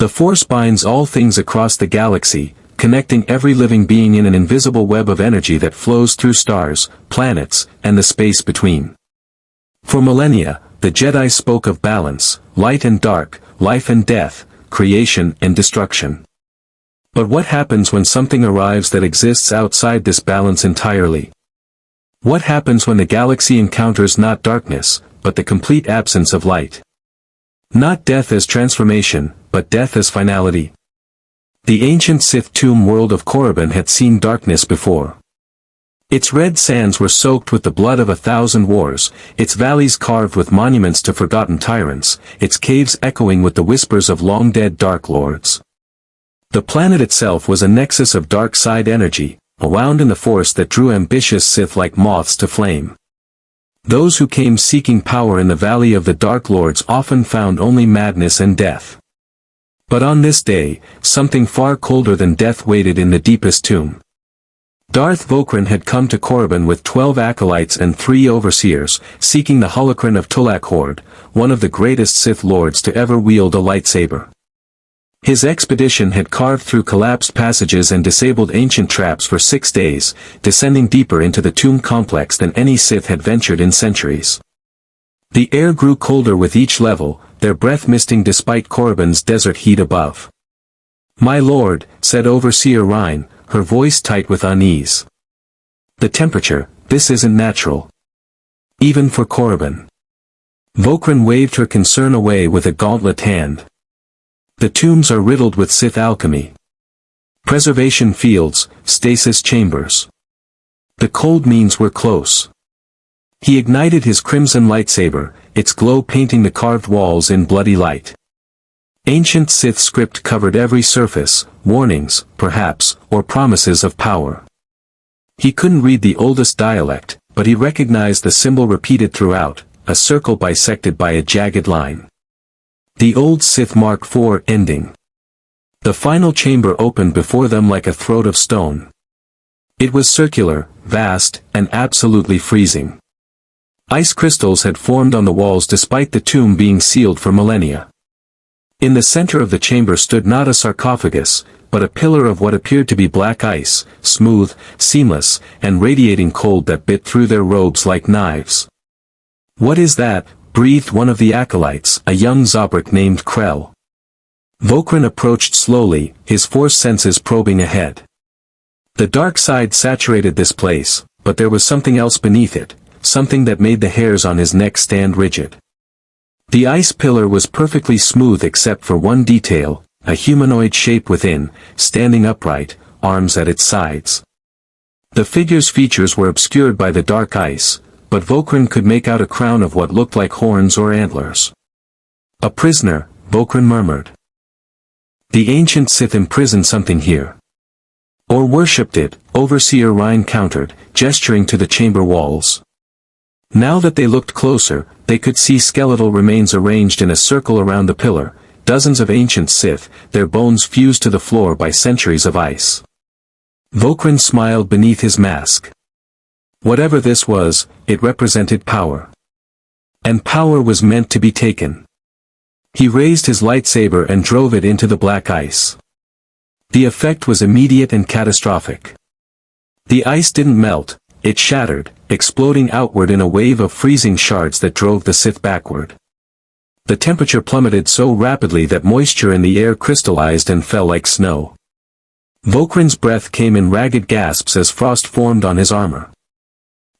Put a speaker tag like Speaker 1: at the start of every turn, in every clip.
Speaker 1: The Force binds all things across the galaxy, connecting every living being in an invisible web of energy that flows through stars, planets, and the space between. For millennia, the Jedi spoke of balance, light and dark, life and death, creation and destruction. But what happens when something arrives that exists outside this balance entirely? What happens when the galaxy encounters not darkness, but the complete absence of light? Not death as transformation, but death as finality. The ancient Sith tomb world of Korriban had seen darkness before. Its red sands were soaked with the blood of 1,000 wars, its valleys carved with monuments to forgotten tyrants, its caves echoing with the whispers of long-dead Dark Lords. The planet itself was a nexus of dark side energy, a wound in the Force that drew ambitious Sith like moths to flame. Those who came seeking power in the Valley of the Dark Lords often found only madness and death. But on this day, something far colder than death waited in the deepest tomb. Darth Vokren had come to Korriban with 12 acolytes and 3 overseers, seeking the holocron of Tulak Horde, one of the greatest Sith Lords to ever wield a lightsaber. His expedition had carved through collapsed passages and disabled ancient traps for 6 days, descending deeper into the tomb complex than any Sith had ventured in centuries. The air grew colder with each level, their breath misting despite Korriban's desert heat above. "My lord," said Overseer Rhine, her voice tight with unease. "The temperature, this isn't natural. Even for Korriban." Vokren waved her concern away with a gauntlet hand. "The tombs are riddled with Sith alchemy. Preservation fields, stasis chambers. The cold means we're close." He ignited his crimson lightsaber, its glow painting the carved walls in bloody light. Ancient Sith script covered every surface, warnings, perhaps, or promises of power. He couldn't read the oldest dialect, but he recognized the symbol repeated throughout, a circle bisected by a jagged line. The old Sith Mark IV ending. The final chamber opened before them like a throat of stone. It was circular, vast, and absolutely freezing. Ice crystals had formed on the walls despite the tomb being sealed for millennia. In the center of the chamber stood not a sarcophagus, but a pillar of what appeared to be black ice, smooth, seamless, and radiating cold that bit through their robes like knives. "What is that?" breathed one of the acolytes, a young Zabrak named Krell. Vokren approached slowly, his Force senses probing ahead. The dark side saturated this place, but there was something else beneath it, something that made the hairs on his neck stand rigid. The ice pillar was perfectly smooth except for one detail, a humanoid shape within, standing upright, arms at its sides. The figure's features were obscured by the dark ice, but Vokren could make out a crown of what looked like horns or antlers. "A prisoner," Vokren murmured. "The ancient Sith imprisoned something here." "Or worshipped it," Overseer Rhine countered, gesturing to the chamber walls. Now that they looked closer, they could see skeletal remains arranged in a circle around the pillar, dozens of ancient Sith, their bones fused to the floor by centuries of ice. Vokren smiled beneath his mask. Whatever this was, it represented power. And power was meant to be taken. He raised his lightsaber and drove it into the black ice. The effect was immediate and catastrophic. The ice didn't melt, it shattered, exploding outward in a wave of freezing shards that drove the Sith backward. The temperature plummeted so rapidly that moisture in the air crystallized and fell like snow. Vokren's breath came in ragged gasps as frost formed on his armor.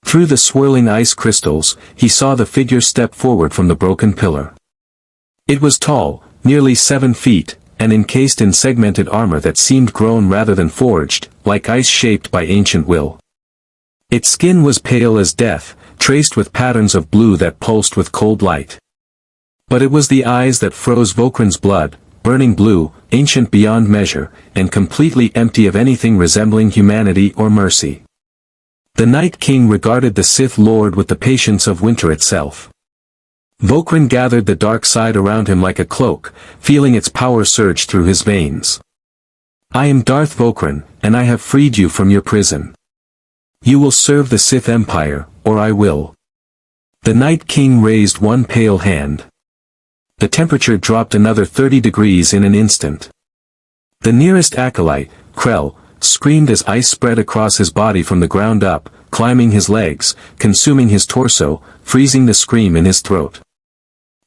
Speaker 1: Through the swirling ice crystals, he saw the figure step forward from the broken pillar. It was tall, nearly 7 feet, and encased in segmented armor that seemed grown rather than forged, like ice shaped by ancient will. Its skin was pale as death, traced with patterns of blue that pulsed with cold light. But it was the eyes that froze Vokren's blood, burning blue, ancient beyond measure, and completely empty of anything resembling humanity or mercy. The Night King regarded the Sith Lord with the patience of winter itself. Vokren gathered the dark side around him like a cloak, feeling its power surge through his veins. "I am Darth Vokren, and I have freed you from your prison. You will serve the Sith Empire, or I will." The Night King raised one pale hand. the temperature dropped another 30 degrees in an instant. The nearest acolyte, Krell, screamed as ice spread across his body from the ground up, climbing his legs, consuming his torso, freezing the scream in his throat.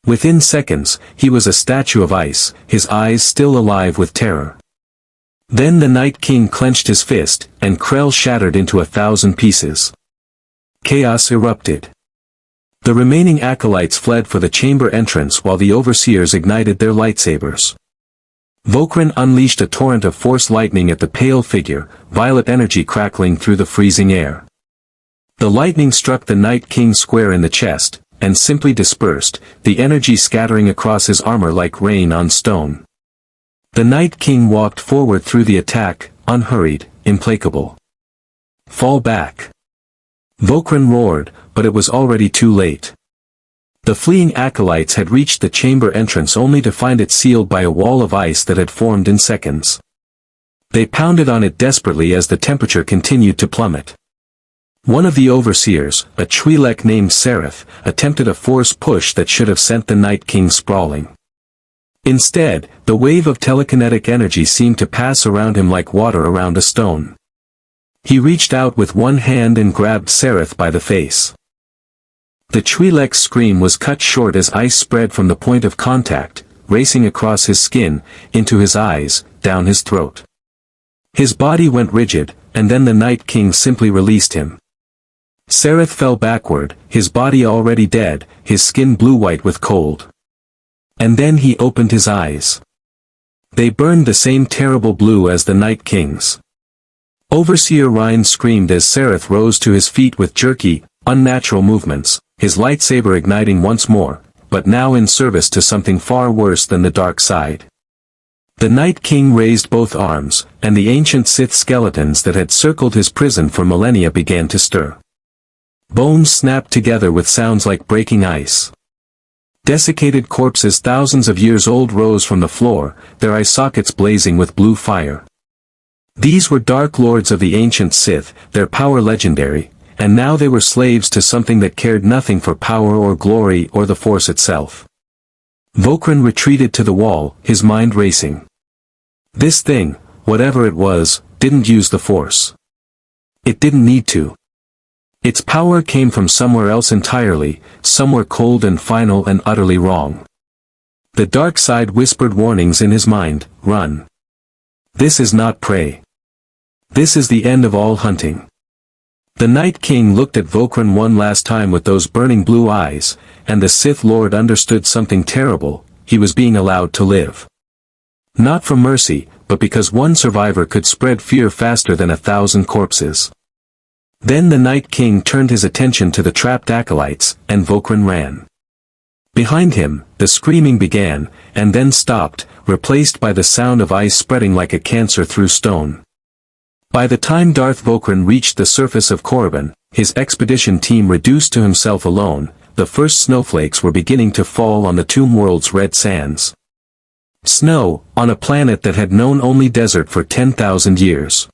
Speaker 1: Within seconds, he was a statue of ice, his eyes still alive with terror. Then the Night King clenched his fist, and Krell shattered into 1,000 pieces. Chaos erupted. The remaining acolytes fled for the chamber entrance while the overseers ignited their lightsabers. Vokren unleashed a torrent of force lightning at the pale figure, violet energy crackling through the freezing air. The lightning struck the Night King square in the chest, and simply dispersed, the energy scattering across his armor like rain on stone. The Night King walked forward through the attack, unhurried, implacable. Fall back. Vokren roared, but it was already too late. The fleeing acolytes had reached the chamber entrance only to find it sealed by a wall of ice that had formed in seconds. They pounded on it desperately as the temperature continued to plummet. One of the overseers, a Twi'lek named Sereth, attempted a force push that should have sent the Night King sprawling. Instead, the wave of telekinetic energy seemed to pass around him like water around a stone. He reached out with one hand and grabbed Sereth by the face. The Twi'lek's scream was cut short as ice spread from the point of contact, racing across his skin, into his eyes, down his throat. His body went rigid, and then the Night King simply released him. Sereth fell backward, his body already dead, his skin blue-white with cold. And then he opened his eyes. They burned the same terrible blue as the Night King's. Overseer Ryan screamed as Sereth rose to his feet with jerky, unnatural movements, his lightsaber igniting once more, but now in service to something far worse than the dark side. The Night King raised both arms, and the ancient Sith skeletons that had circled his prison for millennia began to stir. Bones snapped together with sounds like breaking ice. Desiccated corpses thousands of years old rose from the floor, their eye sockets blazing with blue fire. These were Dark Lords of the ancient Sith, their power legendary, and now they were slaves to something that cared nothing for power or glory or the Force itself. Vokren retreated to the wall, his mind racing. This thing, whatever it was, didn't use the Force. It didn't need to. Its power came from somewhere else entirely, somewhere cold and final and utterly wrong. The dark side whispered warnings in his mind, run. This is not prey. This is the end of all hunting. The Night King looked at Vokren one last time with those burning blue eyes, and the Sith Lord understood something terrible: he was being allowed to live. Not for mercy, but because one survivor could spread fear faster than 1,000 corpses. Then the Night King turned his attention to the trapped acolytes, and Vokren ran. Behind him, the screaming began, and then stopped, replaced by the sound of ice spreading like a cancer through stone. By the time Darth Vokren reached the surface of Korriban, his expedition team reduced to himself alone, the first snowflakes were beginning to fall on the Tomb World's red sands. Snow, on a planet that had known only desert for 10,000 years.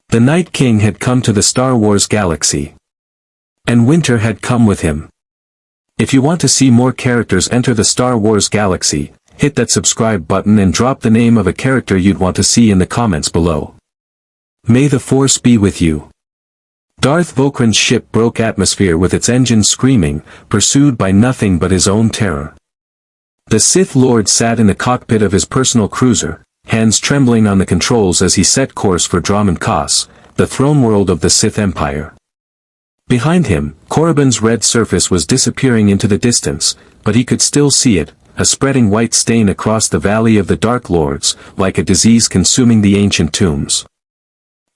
Speaker 1: The Night King had come to the Star Wars galaxy. And winter had come with him. If you want to see more characters enter the Star Wars galaxy, hit that subscribe button and drop the name of a character you'd want to see in the comments below. May the Force be with you. Darth Vokren's ship broke atmosphere with its engines screaming, pursued by nothing but his own terror. The Sith Lord sat in the cockpit of his personal cruiser, hands trembling on the controls as he set course for Dromund Kaas, the throne world of the Sith Empire. Behind him, Korriban's red surface was disappearing into the distance, but he could still see it, a spreading white stain across the Valley of the Dark Lords, like a disease consuming the ancient tombs.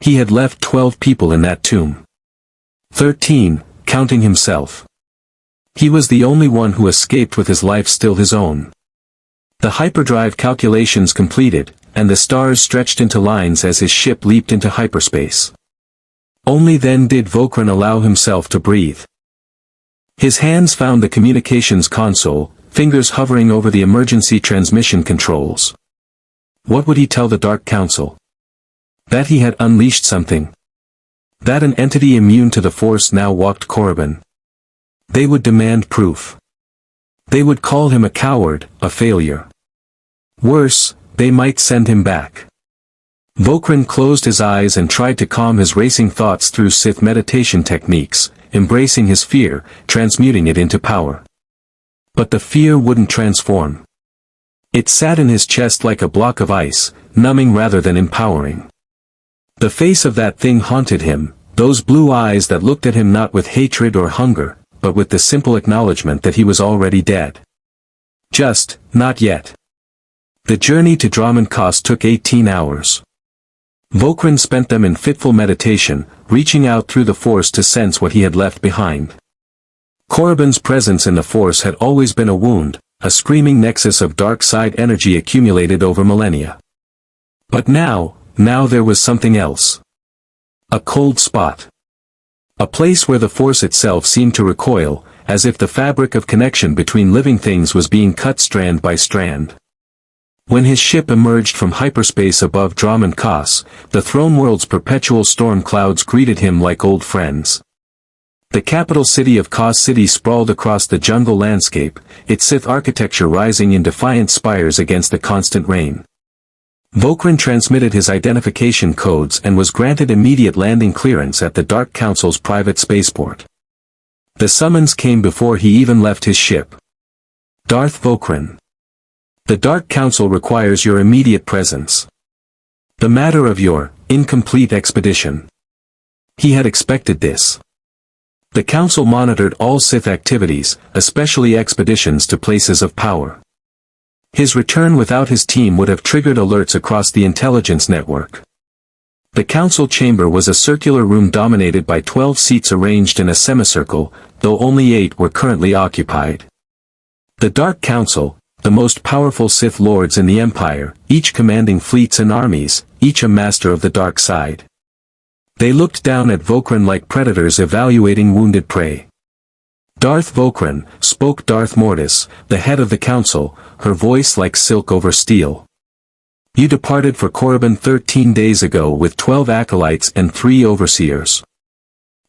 Speaker 1: He had left 12 people in that tomb. 13, counting himself. He was the only one who escaped with his life still his own. The hyperdrive calculations completed, and the stars stretched into lines as his ship leaped into hyperspace. Only then did Vokren allow himself to breathe. His hands found the communications console, fingers hovering over the emergency transmission controls. What would he tell the Dark Council? That he had unleashed something. That an entity immune to the Force now walked Korriban. They would demand proof. They would call him a coward, a failure. Worse, they might send him back. Vokren closed his eyes and tried to calm his racing thoughts through Sith meditation techniques, embracing his fear, transmuting it into power. But the fear wouldn't transform. It sat in his chest like a block of ice, numbing rather than empowering. The face of that thing haunted him, those blue eyes that looked at him not with hatred or hunger, but with the simple acknowledgement that he was already dead. Just, not yet. The journey to Dromund Kaas took 18 hours. Vokren spent them in fitful meditation, reaching out through the Force to sense what he had left behind. Korriban's presence in the Force had always been a wound, a screaming nexus of dark side energy accumulated over millennia. But now there was something else. A cold spot. A place where the Force itself seemed to recoil, as if the fabric of connection between living things was being cut strand by strand. When his ship emerged from hyperspace above Dromund Kaas, the throne world's perpetual storm clouds greeted him like old friends. The capital city of Kaas City sprawled across the jungle landscape, its Sith architecture rising in defiant spires against the constant rain. Vokren transmitted his identification codes and was granted immediate landing clearance at the Dark Council's private spaceport. The summons came before he even left his ship. Darth Vokren. The Dark Council requires your immediate presence. The matter of your incomplete expedition. He had expected this. The Council monitored all Sith activities, especially expeditions to places of power. His return without his team would have triggered alerts across the intelligence network. The Council chamber was a circular room dominated by 12 seats arranged in a semicircle, though only 8 were currently occupied. The Dark Council, the most powerful Sith lords in the Empire, each commanding fleets and armies, each a master of the dark side. They looked down at Vokren like predators evaluating wounded prey. Darth Vokren, spoke Darth Mortis, the head of the council, her voice like silk over steel. You departed for Korriban 13 days ago with 12 acolytes and 3 overseers.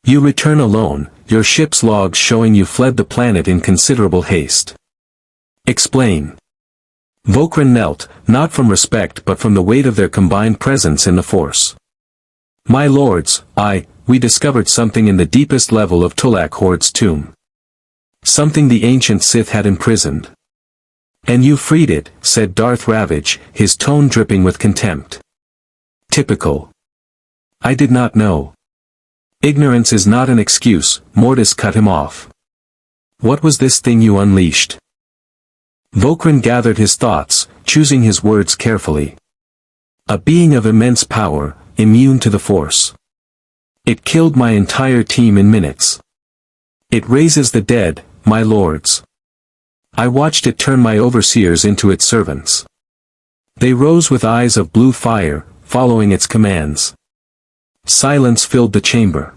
Speaker 1: You return alone, your ship's logs showing you fled the planet in considerable haste. Explain. Vokren knelt, not from respect but from the weight of their combined presence in the Force. My lords, we discovered something in the deepest level of Tulak Horde's tomb. Something the ancient Sith had imprisoned. And you freed it, said Darth Ravage, his tone dripping with contempt. Typical. I did not know. Ignorance is not an excuse, Mortis cut him off. What was this thing you unleashed? Vokren gathered his thoughts, choosing his words carefully. A being of immense power, immune to the Force. It killed my entire team in minutes. It raises the dead, my lords. I watched it turn my overseers into its servants. They rose with eyes of blue fire, following its commands. Silence filled the chamber.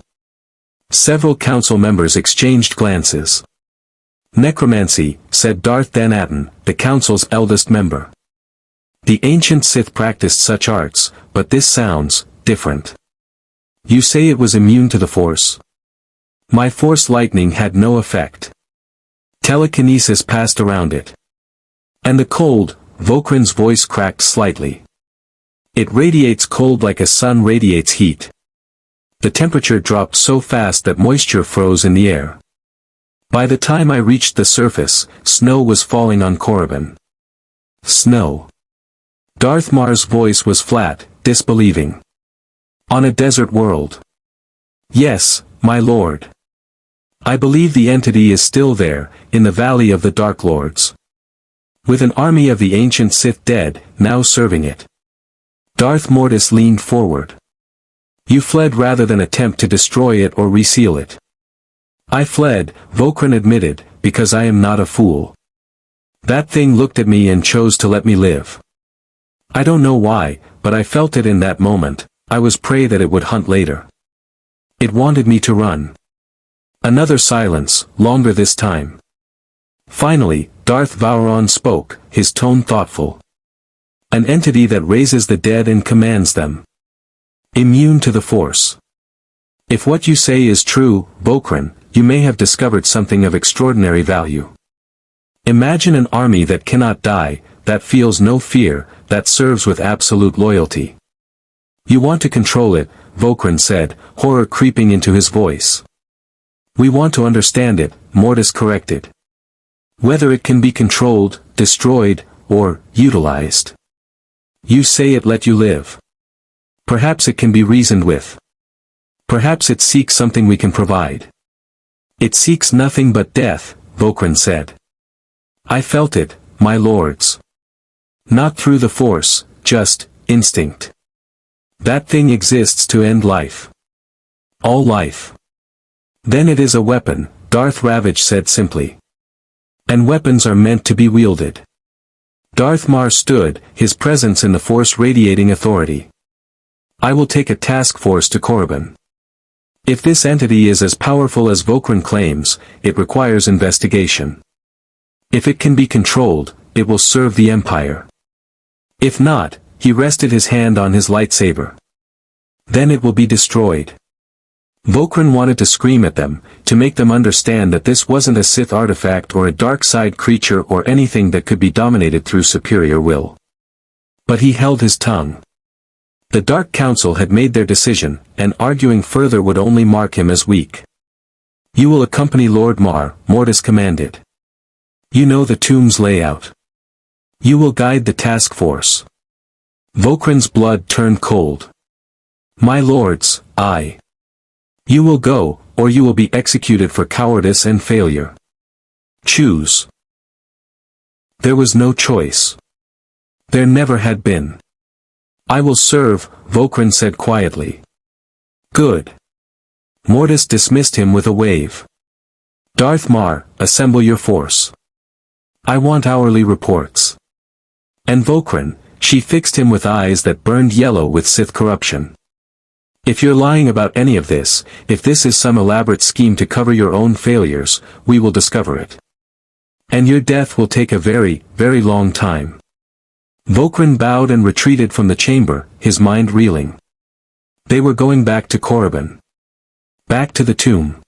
Speaker 1: Several council members exchanged glances. Necromancy, said Darth Danatin, the council's eldest member. The ancient Sith practiced such arts, but this sounds different. You say it was immune to the Force? My Force lightning had no effect. Telekinesis passed around it. And the cold, Vokren's voice cracked slightly. It radiates cold like a sun radiates heat. The temperature dropped so fast that moisture froze in the air. By the time I reached the surface, snow was falling on Korriban. Snow. Darth Marr's voice was flat, disbelieving. On a desert world. Yes, my lord. I believe the entity is still there, in the Valley of the Dark Lords. With an army of the ancient Sith dead, now serving it. Darth Mortis leaned forward. You fled rather than attempt to destroy it or reseal it. I fled, Vokren admitted, because I am not a fool. That thing looked at me and chose to let me live. I don't know why, but I felt it in that moment. I was prey that it would hunt later. It wanted me to run. Another silence, longer this time. Finally, Darth Vokren spoke, his tone thoughtful. An entity that raises the dead and commands them. Immune to the Force. If what you say is true, Vokren, you may have discovered something of extraordinary value. Imagine an army that cannot die, that feels no fear, that serves with absolute loyalty. You want to control it, Vokren said, horror creeping into his voice. We want to understand it, Mortis corrected. Whether it can be controlled, destroyed, or utilized. You say it let you live. Perhaps it can be reasoned with. Perhaps it seeks something we can provide. It seeks nothing but death, Vokren said. I felt it, my lords. Not through the Force, just instinct. That thing exists to end life. All life. Then it is a weapon, Darth Ravage said simply. And weapons are meant to be wielded. Darth Marr stood, his presence in the Force radiating authority. I will take a task force to Korriban. If this entity is as powerful as Vokren claims, it requires investigation. If it can be controlled, it will serve the Empire. If not, he rested his hand on his lightsaber. Then it will be destroyed. Vokren wanted to scream at them, to make them understand that this wasn't a Sith artifact or a dark side creature or anything that could be dominated through superior will. But he held his tongue. The Dark Council had made their decision, and arguing further would only mark him as weak. You will accompany Lord Marr, Mortis commanded. You know the tomb's layout. You will guide the task force. Vokren's blood turned cold. My lords, You will go, or you will be executed for cowardice and failure. Choose. There was no choice. There never had been. I will serve, Vokren said quietly. Good. Mortis dismissed him with a wave. Darth Marr, assemble your force. I want hourly reports. And Vokren, she fixed him with eyes that burned yellow with Sith corruption. If you're lying about any of this, if this is some elaborate scheme to cover your own failures, we will discover it. And your death will take a very, very long time. Vokren bowed and retreated from the chamber, his mind reeling. They were going back to Korriban. Back to the tomb.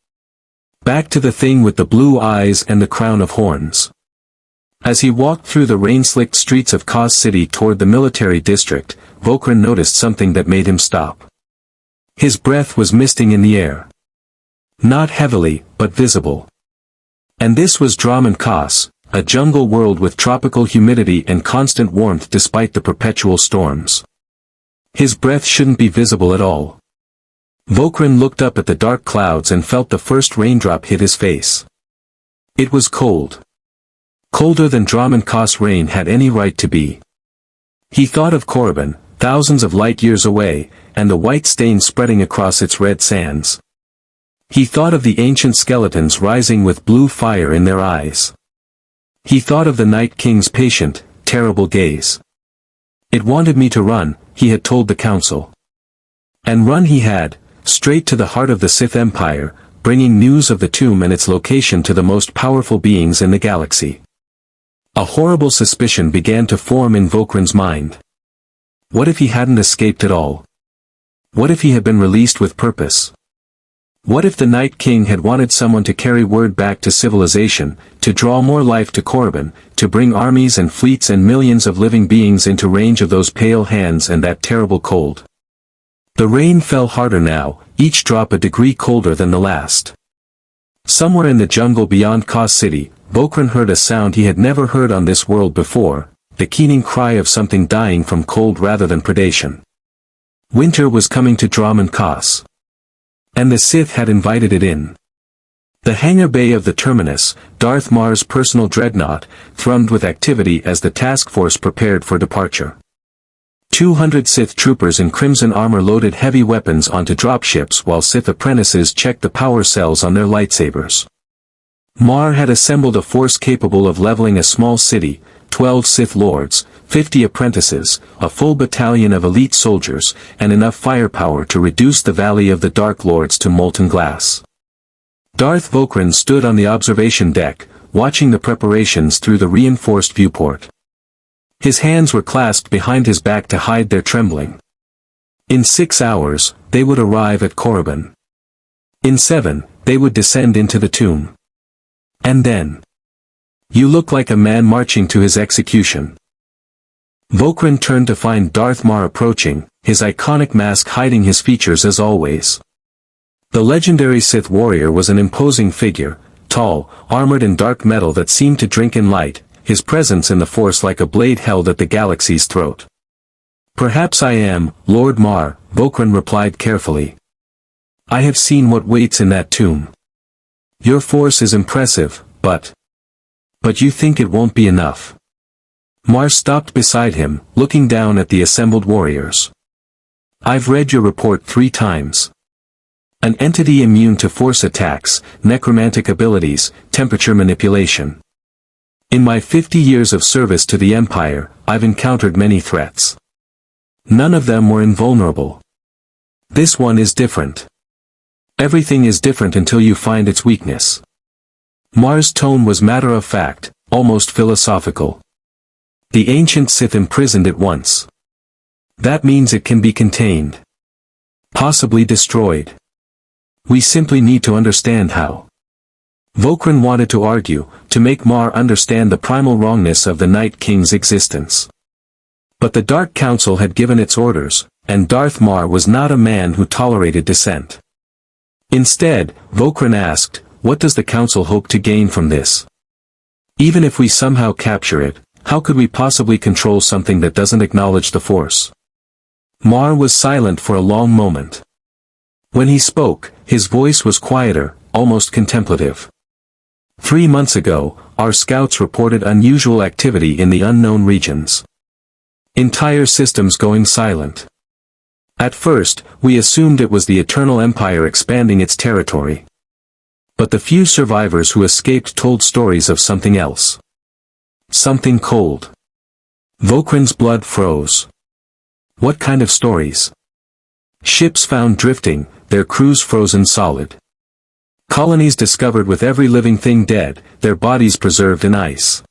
Speaker 1: Back to the thing with the blue eyes and the crown of horns. As he walked through the rain-slicked streets of Kaas City toward the military district, Vokren noticed something that made him stop. His breath was misting in the air. Not heavily, but visible. And this was Dromund Kaas, a jungle world with tropical humidity and constant warmth despite the perpetual storms. His breath shouldn't be visible at all. Vokren looked up at the dark clouds and felt the first raindrop hit his face. It was cold. Colder than Dromund Kaas rain had any right to be. He thought of Korriban, thousands of light years away, and the white stain spreading across its red sands. He thought of the ancient skeletons rising with blue fire in their eyes. He thought of the Night King's patient, terrible gaze. It wanted me to run, he had told the council. And run he had, straight to the heart of the Sith Empire, bringing news of the tomb and its location to the most powerful beings in the galaxy. A horrible suspicion began to form in Vokren's mind. What if he hadn't escaped at all? What if he had been released with purpose? What if the Night King had wanted someone to carry word back to civilization, to draw more life to Korriban, to bring armies and fleets and millions of living beings into range of those pale hands and that terrible cold? The rain fell harder now, each drop a degree colder than the last. Somewhere in the jungle beyond Kaas City, Vokren heard a sound he had never heard on this world before, the keening cry of something dying from cold rather than predation. Winter was coming to Dromund Kaas. And the Sith had invited it in. The hangar bay of the terminus, Darth Marr's personal dreadnought, thrummed with activity as the task force prepared for departure. 200 Sith troopers in crimson armor loaded heavy weapons onto dropships while Sith apprentices checked the power cells on their lightsabers. Marr had assembled a force capable of leveling a small city, 12 Sith lords, 50 apprentices, a full battalion of elite soldiers, and enough firepower to reduce the Valley of the Dark Lords to molten glass. Darth Vokren stood on the observation deck, watching the preparations through the reinforced viewport. His hands were clasped behind his back to hide their trembling. In 6 hours, they would arrive at Korriban. In 7, they would descend into the tomb. And then. You look like a man marching to his execution. Vokren turned to find Darth Marr approaching, his iconic mask hiding his features as always. The legendary Sith warrior was an imposing figure, tall, armored in dark metal that seemed to drink in light, his presence in the Force like a blade held at the galaxy's throat. "Perhaps I am, Lord Marr," Vokren replied carefully. "I have seen what waits in that tomb. Your force is impressive, but you think it won't be enough." Marr stopped beside him, looking down at the assembled warriors. "I've read your report 3 times. An entity immune to force attacks, necromantic abilities, temperature manipulation. In my 50 years of service to the Empire, I've encountered many threats. None of them were invulnerable. This one is different. Everything is different until you find its weakness." Marr's tone was matter-of-fact, almost philosophical. The ancient Sith imprisoned it once. That means it can be contained. Possibly destroyed. We simply need to understand how. Vokren wanted to argue, to make Marr understand the primal wrongness of the Night King's existence. But the Dark Council had given its orders, and Darth Marr was not a man who tolerated dissent. Instead, Vokren asked, "What does the Council hope to gain from this? Even if we somehow capture it, how could we possibly control something that doesn't acknowledge the Force?" Marr was silent for a long moment. When he spoke, his voice was quieter, almost contemplative. 3 months ago, our scouts reported unusual activity in the unknown regions. Entire systems going silent. At first, we assumed it was the Eternal Empire expanding its territory. But the few survivors who escaped told stories of something else. Something cold. Vokren's blood froze. What kind of stories? Ships found drifting, their crews frozen solid. Colonies discovered with every living thing dead, their bodies preserved in ice.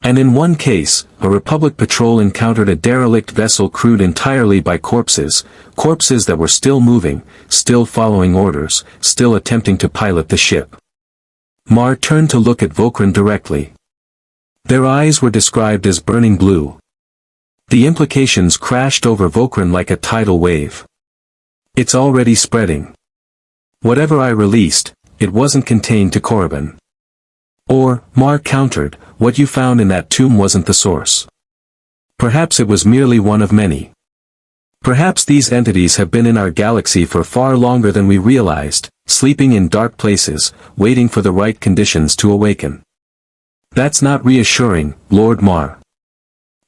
Speaker 1: And in one case, a Republic patrol encountered a derelict vessel crewed entirely by corpses that were still moving, still following orders, still attempting to pilot the ship. Marr turned to look at Vokren directly. Their eyes were described as burning blue. The implications crashed over Vokren like a tidal wave. It's already spreading. Whatever I released, it wasn't contained to Korriban. Or, Marr countered, what you found in that tomb wasn't the source. Perhaps it was merely one of many. Perhaps these entities have been in our galaxy for far longer than we realized, sleeping in dark places, waiting for the right conditions to awaken. That's not reassuring, Lord Marr.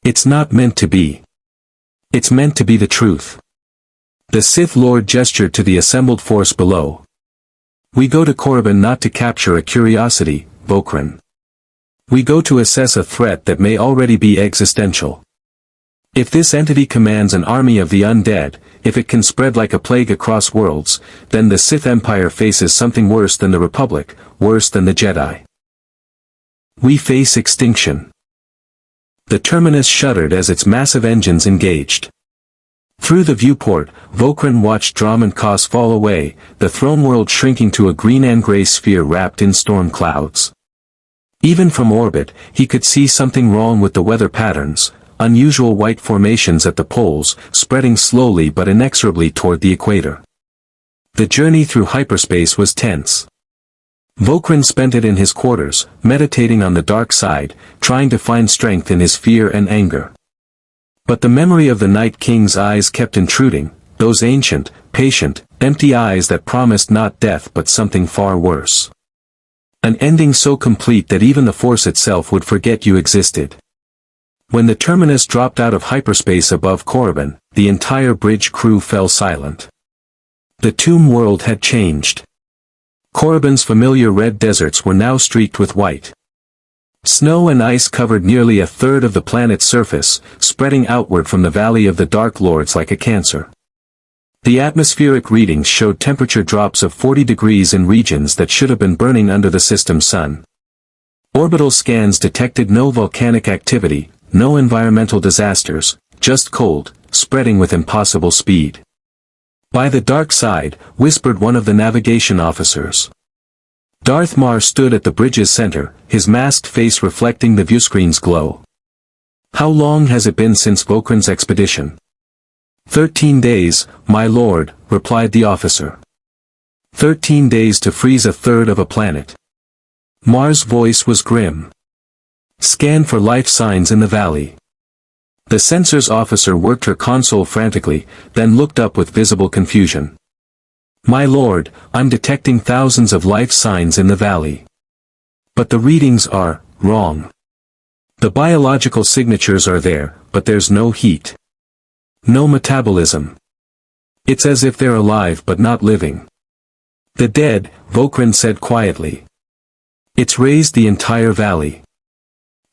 Speaker 1: It's not meant to be. It's meant to be the truth. The Sith Lord gestured to the assembled force below. We go to Korriban not to capture a curiosity, Vokren. We go to assess a threat that may already be existential. If this entity commands an army of the undead, if it can spread like a plague across worlds, then the Sith Empire faces something worse than the Republic, worse than the Jedi. We face extinction. The terminus shuddered as its massive engines engaged. Through the viewport, Vokren watched Dromund Kaas fall away, the throne world shrinking to a green and gray sphere wrapped in storm clouds. Even from orbit, he could see something wrong with the weather patterns, unusual white formations at the poles, spreading slowly but inexorably toward the equator. The journey through hyperspace was tense. Vokren spent it in his quarters, meditating on the dark side, trying to find strength in his fear and anger. But the memory of the Night King's eyes kept intruding, those ancient, patient, empty eyes that promised not death but something far worse. An ending so complete that even the Force itself would forget you existed. When the terminus dropped out of hyperspace above Korriban, the entire bridge crew fell silent. The tomb world had changed. Korriban's familiar red deserts were now streaked with white. Snow and ice covered nearly a third of the planet's surface, spreading outward from the Valley of the Dark Lords like a cancer. The atmospheric readings showed temperature drops of 40 degrees in regions that should have been burning under the system's sun. Orbital scans detected no volcanic activity, no environmental disasters, just cold, spreading with impossible speed. "By the dark side," whispered one of the navigation officers. Darth Marr stood at the bridge's center, his masked face reflecting the viewscreen's glow. "How long has it been since Vokren's expedition?" 13 days, my lord," replied the officer. 13 days to freeze a third of a planet. Marr's voice was grim. "Scan for life signs in the valley." The sensors officer worked her console frantically, then looked up with visible confusion. "My lord, I'm detecting thousands of life signs in the valley. But the readings are wrong. The biological signatures are there, but there's no heat. No metabolism. It's as if they're alive but not living." "The dead," Vokren said quietly. "It's raised the entire valley.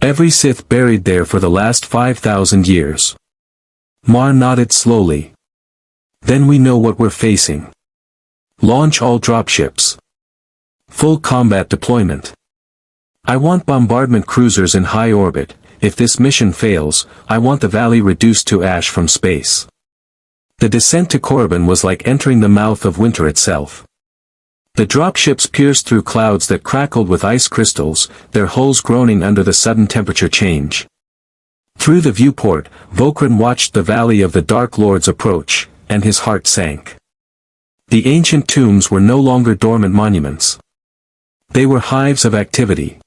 Speaker 1: Every Sith buried there for the last 5,000 years." Marr nodded slowly. "Then we know what we're facing. Launch all dropships. Full combat deployment. I want bombardment cruisers in high orbit. If this mission fails, I want the valley reduced to ash from space." The descent to Korriban was like entering the mouth of winter itself. The dropships pierced through clouds that crackled with ice crystals, their hulls groaning under the sudden temperature change. Through the viewport, Vokren watched the Valley of the Dark Lords approach, and his heart sank. The ancient tombs were no longer dormant monuments. They were hives of activity.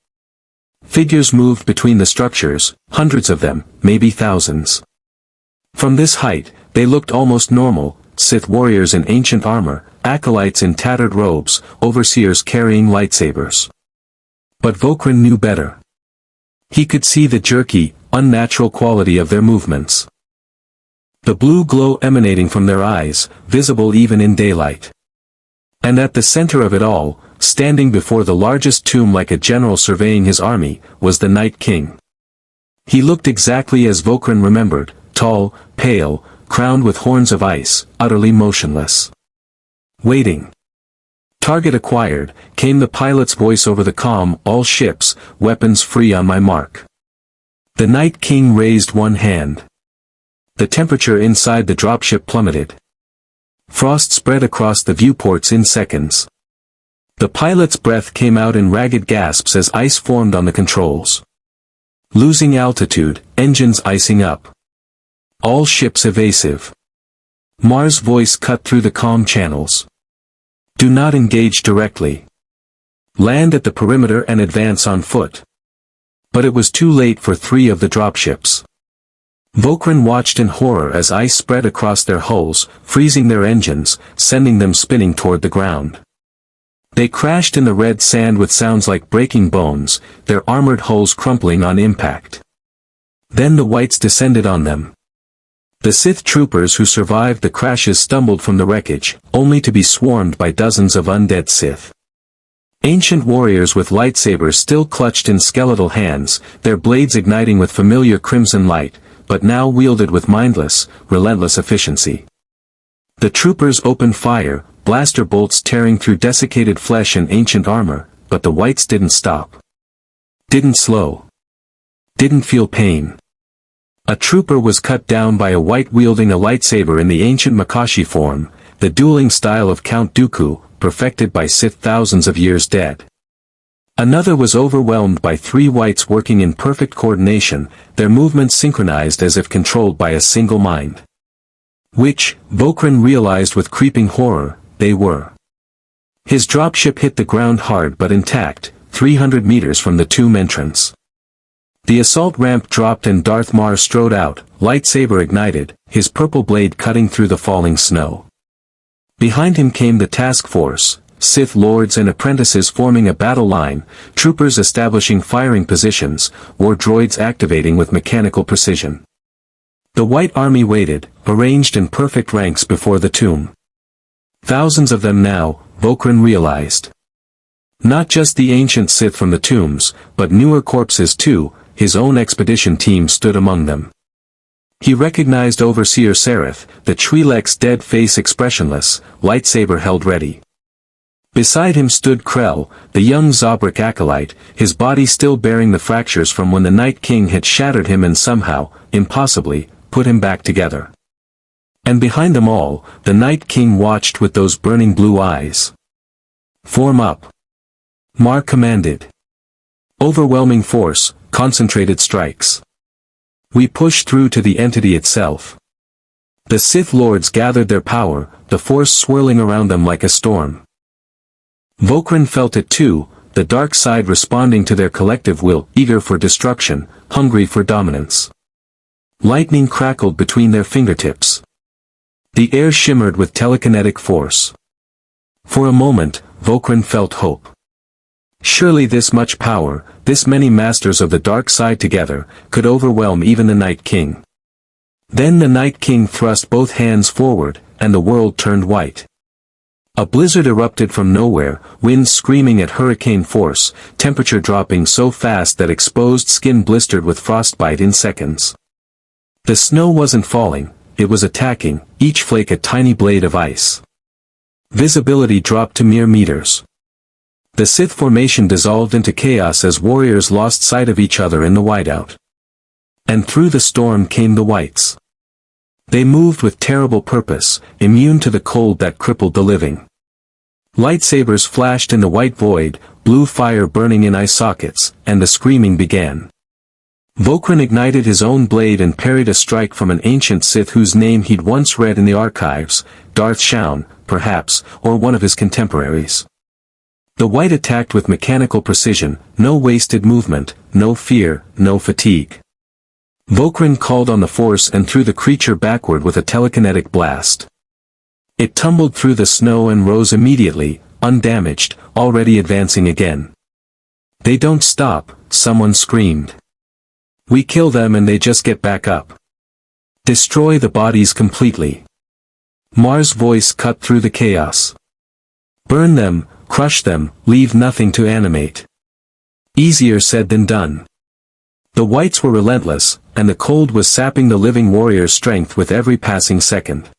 Speaker 1: Figures moved between the structures, hundreds of them, maybe thousands. From this height, they looked almost normal, Sith warriors in ancient armor, acolytes in tattered robes, overseers carrying lightsabers. But Vokren knew better. He could see the jerky, unnatural quality of their movements. The blue glow emanating from their eyes, visible even in daylight. And at the center of it all, standing before the largest tomb like a general surveying his army, was the Night King. He looked exactly as Vokren remembered, tall, pale, crowned with horns of ice, utterly motionless. "Waiting. Target acquired," came the pilot's voice over the comm, "all ships, weapons free on my mark." The Night King raised one hand. The temperature inside the dropship plummeted. Frost spread across the viewports in seconds. The pilot's breath came out in ragged gasps as ice formed on the controls. Losing altitude, engines icing up. All ships evasive. Marr's voice cut through the comm channels. "Do not engage directly. Land at the perimeter and advance on foot." But it was too late for 3 of the dropships. Vokren watched in horror as ice spread across their hulls, freezing their engines, sending them spinning toward the ground. They crashed in the red sand with sounds like breaking bones, their armored hulls crumpling on impact. Then the wights descended on them. The Sith troopers who survived the crashes stumbled from the wreckage, only to be swarmed by dozens of undead Sith. Ancient warriors with lightsabers still clutched in skeletal hands, their blades igniting with familiar crimson light, but now wielded with mindless, relentless efficiency. The troopers opened fire, blaster bolts tearing through desiccated flesh and ancient armor, but the wights didn't stop. Didn't slow. Didn't feel pain. A trooper was cut down by a wight wielding a lightsaber in the ancient Makashi form, the dueling style of Count Dooku, perfected by Sith thousands of years dead. Another was overwhelmed by 3 wights working in perfect coordination, their movements synchronized as if controlled by a single mind. Which, Vokren realized with creeping horror, they were. His dropship hit the ground hard but intact, 300 meters from the tomb entrance. The assault ramp dropped and Darth Marr strode out, lightsaber ignited, his purple blade cutting through the falling snow. Behind him came the task force, Sith lords and apprentices forming a battle line, troopers establishing firing positions, war droids activating with mechanical precision. The White Army waited, arranged in perfect ranks before the tomb. Thousands of them now, Vokren realized. Not just the ancient Sith from the tombs, but newer corpses too, his own expedition team stood among them. He recognized Overseer Sereth, the Twi'lek's dead face expressionless, lightsaber held ready. Beside him stood Krell, the young Zobrick acolyte, his body still bearing the fractures from when the Night King had shattered him and somehow, impossibly, put him back together. And behind them all, the Night King watched with those burning blue eyes. "Form up. Marr commanded. Overwhelming force, concentrated strikes. We push through to the entity itself. The Sith Lords gathered their power, the force swirling around them like a storm. Vokren felt it too, the dark side responding to their collective will, eager for destruction, hungry for dominance. Lightning crackled between their fingertips. The air shimmered with telekinetic force. For a moment, Vokren felt hope. Surely this much power, this many masters of the dark side together, could overwhelm even the Night King. Then the Night King thrust both hands forward, and the world turned white. A blizzard erupted from nowhere, winds screaming at hurricane force, temperature dropping so fast that exposed skin blistered with frostbite in seconds. The snow wasn't falling, it was attacking, each flake a tiny blade of ice. Visibility dropped to mere meters. The Sith formation dissolved into chaos as warriors lost sight of each other in the whiteout. And through the storm came the wights. They moved with terrible purpose, immune to the cold that crippled the living. Lightsabers flashed in the white void, blue fire burning in eye sockets, and the screaming began. Vokren ignited his own blade and parried a strike from an ancient Sith whose name he'd once read in the archives, Darth Shan, perhaps, or one of his contemporaries. The white attacked with mechanical precision, no wasted movement, no fear, no fatigue. Vokren called on the force and threw the creature backward with a telekinetic blast. It tumbled through the snow and rose immediately, undamaged, already advancing again. "They don't stop," someone screamed. "We kill them and they just get back up. Destroy the bodies completely." Marr's voice cut through the chaos. "Burn them, crush them, leave nothing to animate." Easier said than done. The wights were relentless, and the cold was sapping the living warrior's strength with every passing second.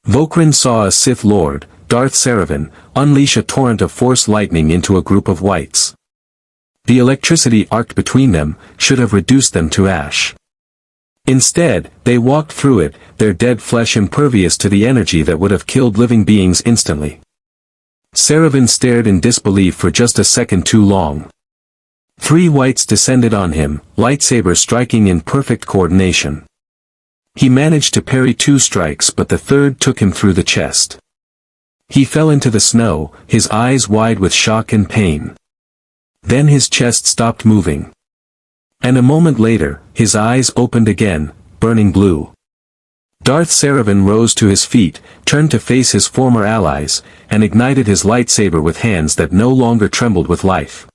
Speaker 1: Vokren saw a Sith Lord, Darth Saravan, unleash a torrent of force lightning into a group of wights. The electricity arced between them, should have reduced them to ash. Instead, they walked through it, their dead flesh impervious to the energy that would have killed living beings instantly. Saravan stared in disbelief for just a second too long. 3 wights descended on him, lightsabers striking in perfect coordination. He managed to parry 2 strikes but the third took him through the chest. He fell into the snow, his eyes wide with shock and pain. Then his chest stopped moving. And a moment later, his eyes opened again, burning blue. Darth Saravan rose to his feet, turned to face his former allies, and ignited his lightsaber with hands that no longer trembled with life.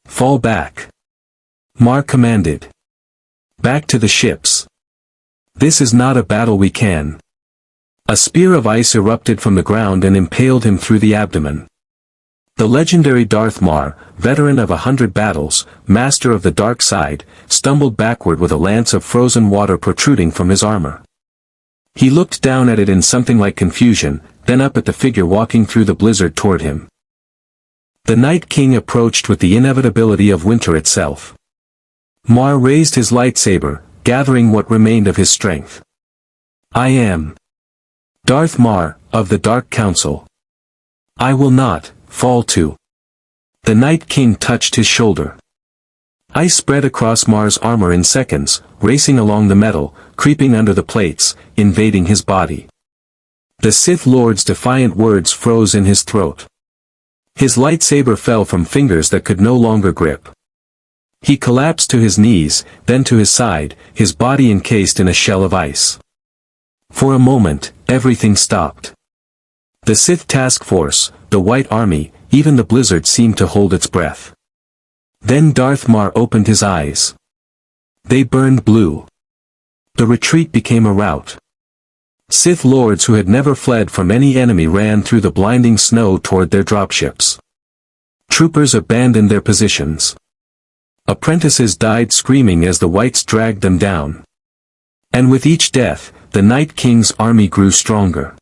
Speaker 1: "Fall back," Marr commanded. "Back to the ships. This is not a battle we can." A spear of ice erupted from the ground and impaled him through the abdomen. The legendary Darth Marr, veteran of 100 battles, master of the dark side, stumbled backward with a lance of frozen water protruding from his armor. He looked down at it in something like confusion, then up at the figure walking through the blizzard toward him. The Night King approached with the inevitability of winter itself. Marr raised his lightsaber, gathering what remained of his strength. "I am Darth Marr, of the Dark Council. I will not fall to." The Night King touched his shoulder. Ice spread across Marr's armor in seconds, racing along the metal, creeping under the plates, invading his body. The Sith Lord's defiant words froze in his throat. His lightsaber fell from fingers that could no longer grip. He collapsed to his knees, then to his side, his body encased in a shell of ice. For a moment, everything stopped. The Sith task force, the White Army, even the blizzard seemed to hold its breath. Then Darth Marr opened his eyes. They burned blue. The retreat became a rout. Sith Lords who had never fled from any enemy ran through the blinding snow toward their dropships. Troopers abandoned their positions. Apprentices died screaming as the wights dragged them down. And with each death, the Night King's army grew stronger.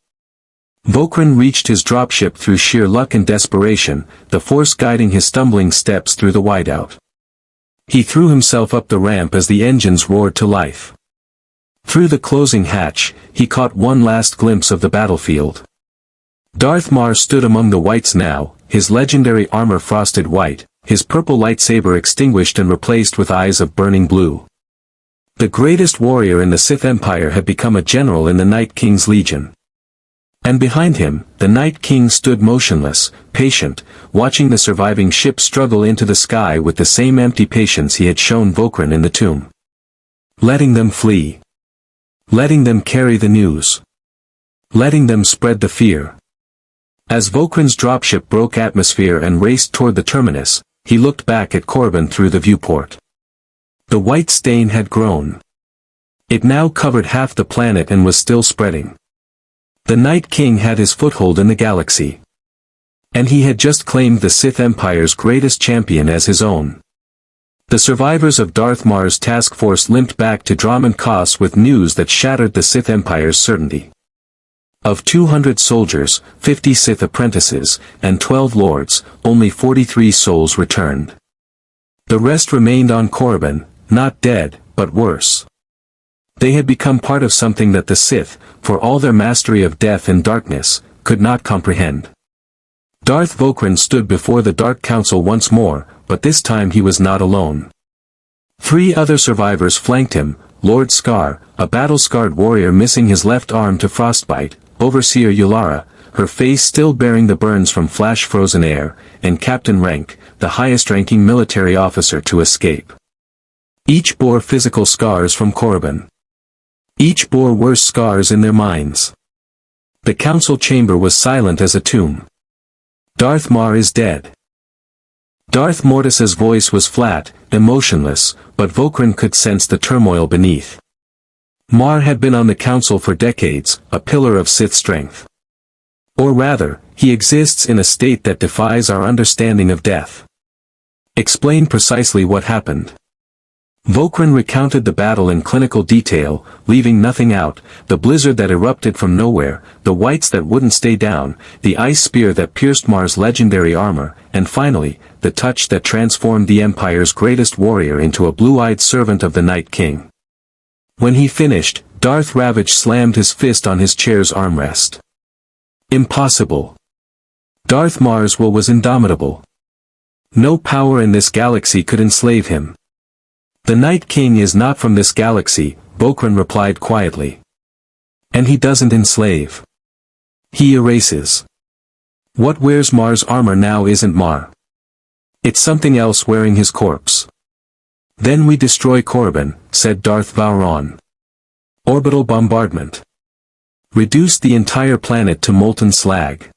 Speaker 1: Vokren reached his dropship through sheer luck and desperation, the force guiding his stumbling steps through the whiteout. He threw himself up the ramp as the engines roared to life. Through the closing hatch, he caught one last glimpse of the battlefield. Darth Marr stood among the wights now, his legendary armor frosted white, his purple lightsaber extinguished and replaced with eyes of burning blue. The greatest warrior in the Sith Empire had become a general in the Night King's legion. And behind him, the Night King stood motionless, patient, watching the surviving ship struggle into the sky with the same empty patience he had shown Vokren in the tomb. Letting them flee. Letting them carry the news. Letting them spread the fear. As Vokren's dropship broke atmosphere and raced toward the terminus, he looked back at Korriban through the viewport. The white stain had grown. It now covered half the planet and was still spreading. The Night King had his foothold in the galaxy. And he had just claimed the Sith Empire's greatest champion as his own. The survivors of Darth Marr's task force limped back to Dromund Kaas with news that shattered the Sith Empire's certainty. Of 200 soldiers, 50 Sith apprentices, and 12 lords, only 43 souls returned. The rest remained on Korriban, not dead, but worse. They had become part of something that the Sith, for all their mastery of death and darkness, could not comprehend. Darth Vokren stood before the Dark Council once more, but this time he was not alone. 3 other survivors flanked him, Lord Scar, a battle-scarred warrior missing his left arm to frostbite, Overseer Yulara, her face still bearing the burns from flash-frozen air, and Captain Rank, the highest-ranking military officer to escape. Each bore physical scars from Korriban. Each bore worse scars in their minds. The council chamber was silent as a tomb. Darth Marr is dead. Darth Mortis's voice was flat, emotionless, but Vokren could sense the turmoil beneath. Marr had been on the council for decades, a pillar of Sith strength. Or rather, he exists in a state that defies our understanding of death. Explain precisely what happened. Vokren recounted the battle in clinical detail, leaving nothing out, the blizzard that erupted from nowhere, the wights that wouldn't stay down, the ice spear that pierced Marr's legendary armor, and finally, the touch that transformed the Empire's greatest warrior into a blue-eyed servant of the Night King. When he finished, Darth Ravage slammed his fist on his chair's armrest. Impossible. Darth Marr's will was indomitable. No power in this galaxy could enslave him. The Night King is not from this galaxy, Vokren replied quietly. And he doesn't enslave. He erases. What wears Marr's armor now isn't Marr. It's something else wearing his corpse. Then we destroy Korriban, said Darth Vokren. Orbital bombardment. Reduce the entire planet to molten slag.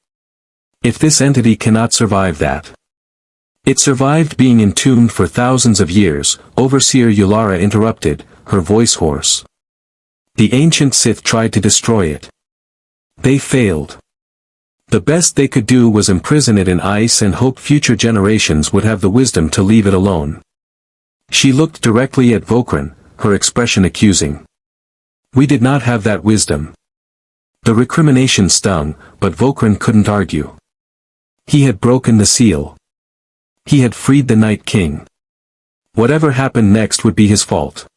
Speaker 1: If this entity cannot survive that. It survived being entombed for thousands of years, Overseer Yulara interrupted, her voice hoarse. The ancient Sith tried to destroy it. They failed. The best they could do was imprison it in ice and hope future generations would have the wisdom to leave it alone. She looked directly at Vokren, her expression accusing. We did not have that wisdom. The recrimination stung, but Vokren couldn't argue. He had broken the seal. He had freed the Night King. Whatever happened next would be his fault.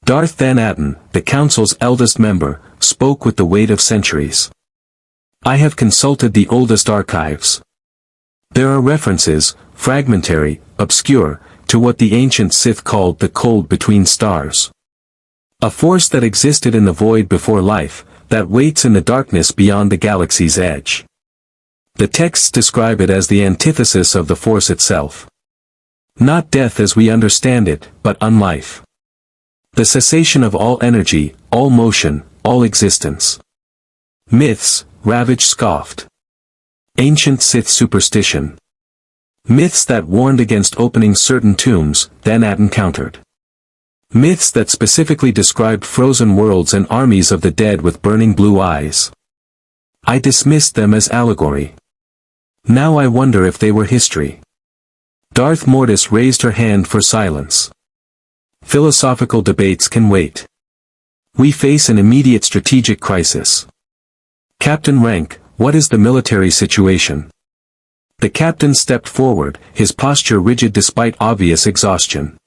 Speaker 1: Darth Van Atten, the council's eldest member, spoke with the weight of centuries. I have consulted the oldest archives. There are references, fragmentary, obscure, to what the ancient Sith called the cold between stars. A force that existed in the void before life, that waits in the darkness beyond the galaxy's edge. The texts describe it as the antithesis of the force itself. Not death as we understand it, but unlife. The cessation of all energy, all motion, all existence. Myths, Ravage scoffed. Ancient Sith superstition. Myths that warned against opening certain tombs, Van Atten countered. Myths that specifically described frozen worlds and armies of the dead with burning blue eyes. I dismissed them as allegory. Now I wonder if they were history. Darth Mortis raised her hand for silence. Philosophical debates can wait. We face an immediate strategic crisis. Captain Rank, what is the military situation? The captain stepped forward, his posture rigid despite obvious exhaustion.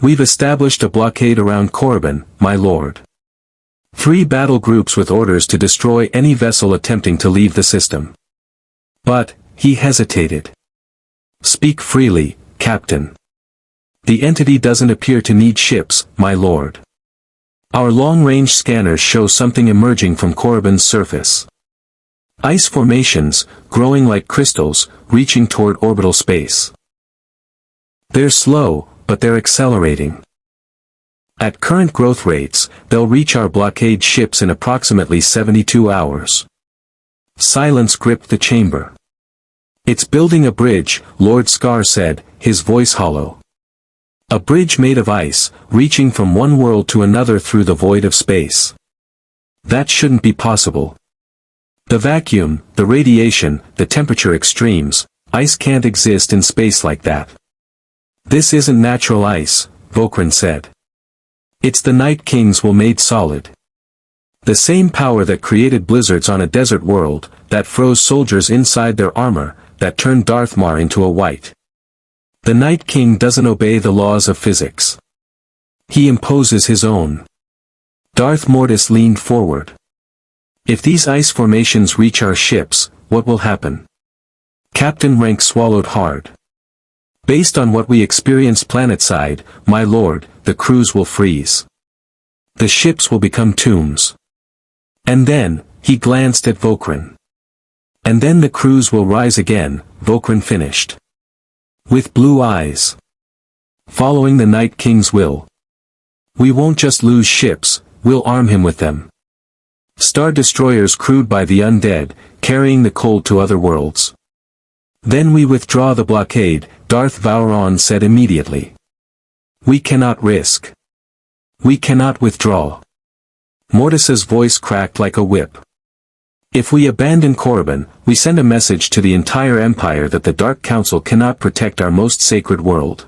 Speaker 1: We've established a blockade around Korriban, my lord. 3 battle groups with orders to destroy any vessel attempting to leave the system. But, he hesitated. "Speak freely, Captain. The entity doesn't appear to need ships, my lord. Our long-range scanners show something emerging from Korriban's surface. Ice formations, growing like crystals, reaching toward orbital space. They're slow, but they're accelerating. At current growth rates, they'll reach our blockade ships in approximately 72 hours. Silence gripped the chamber. "It's building a bridge," Lord Scar said, his voice hollow. "A bridge made of ice, reaching from one world to another through the void of space. That shouldn't be possible. The vacuum, the radiation, the temperature extremes, ice can't exist in space like that." "This isn't natural ice," Vokren said. "It's the Night King's will made solid. The same power that created blizzards on a desert world, that froze soldiers inside their armor, that turned Darth Marr into a wight. The Night King doesn't obey the laws of physics. He imposes his own." Darth Mortis leaned forward. "If these ice formations reach our ships, what will happen?" Captain Rank swallowed hard. "Based on what we experienced planetside, my lord, the crews will freeze. The ships will become tombs. And then," he glanced at Vokren. "And then the crews will rise again," Vokren finished. "With blue eyes. Following the Night King's will. We won't just lose ships, we'll arm him with them. Star destroyers crewed by the undead, carrying the cold to other worlds. Then we withdraw the blockade," Darth Vokren said immediately. "We cannot risk. We cannot withdraw." Mortis's voice cracked like a whip. "If we abandon Korriban, we send a message to the entire Empire that the Dark Council cannot protect our most sacred world.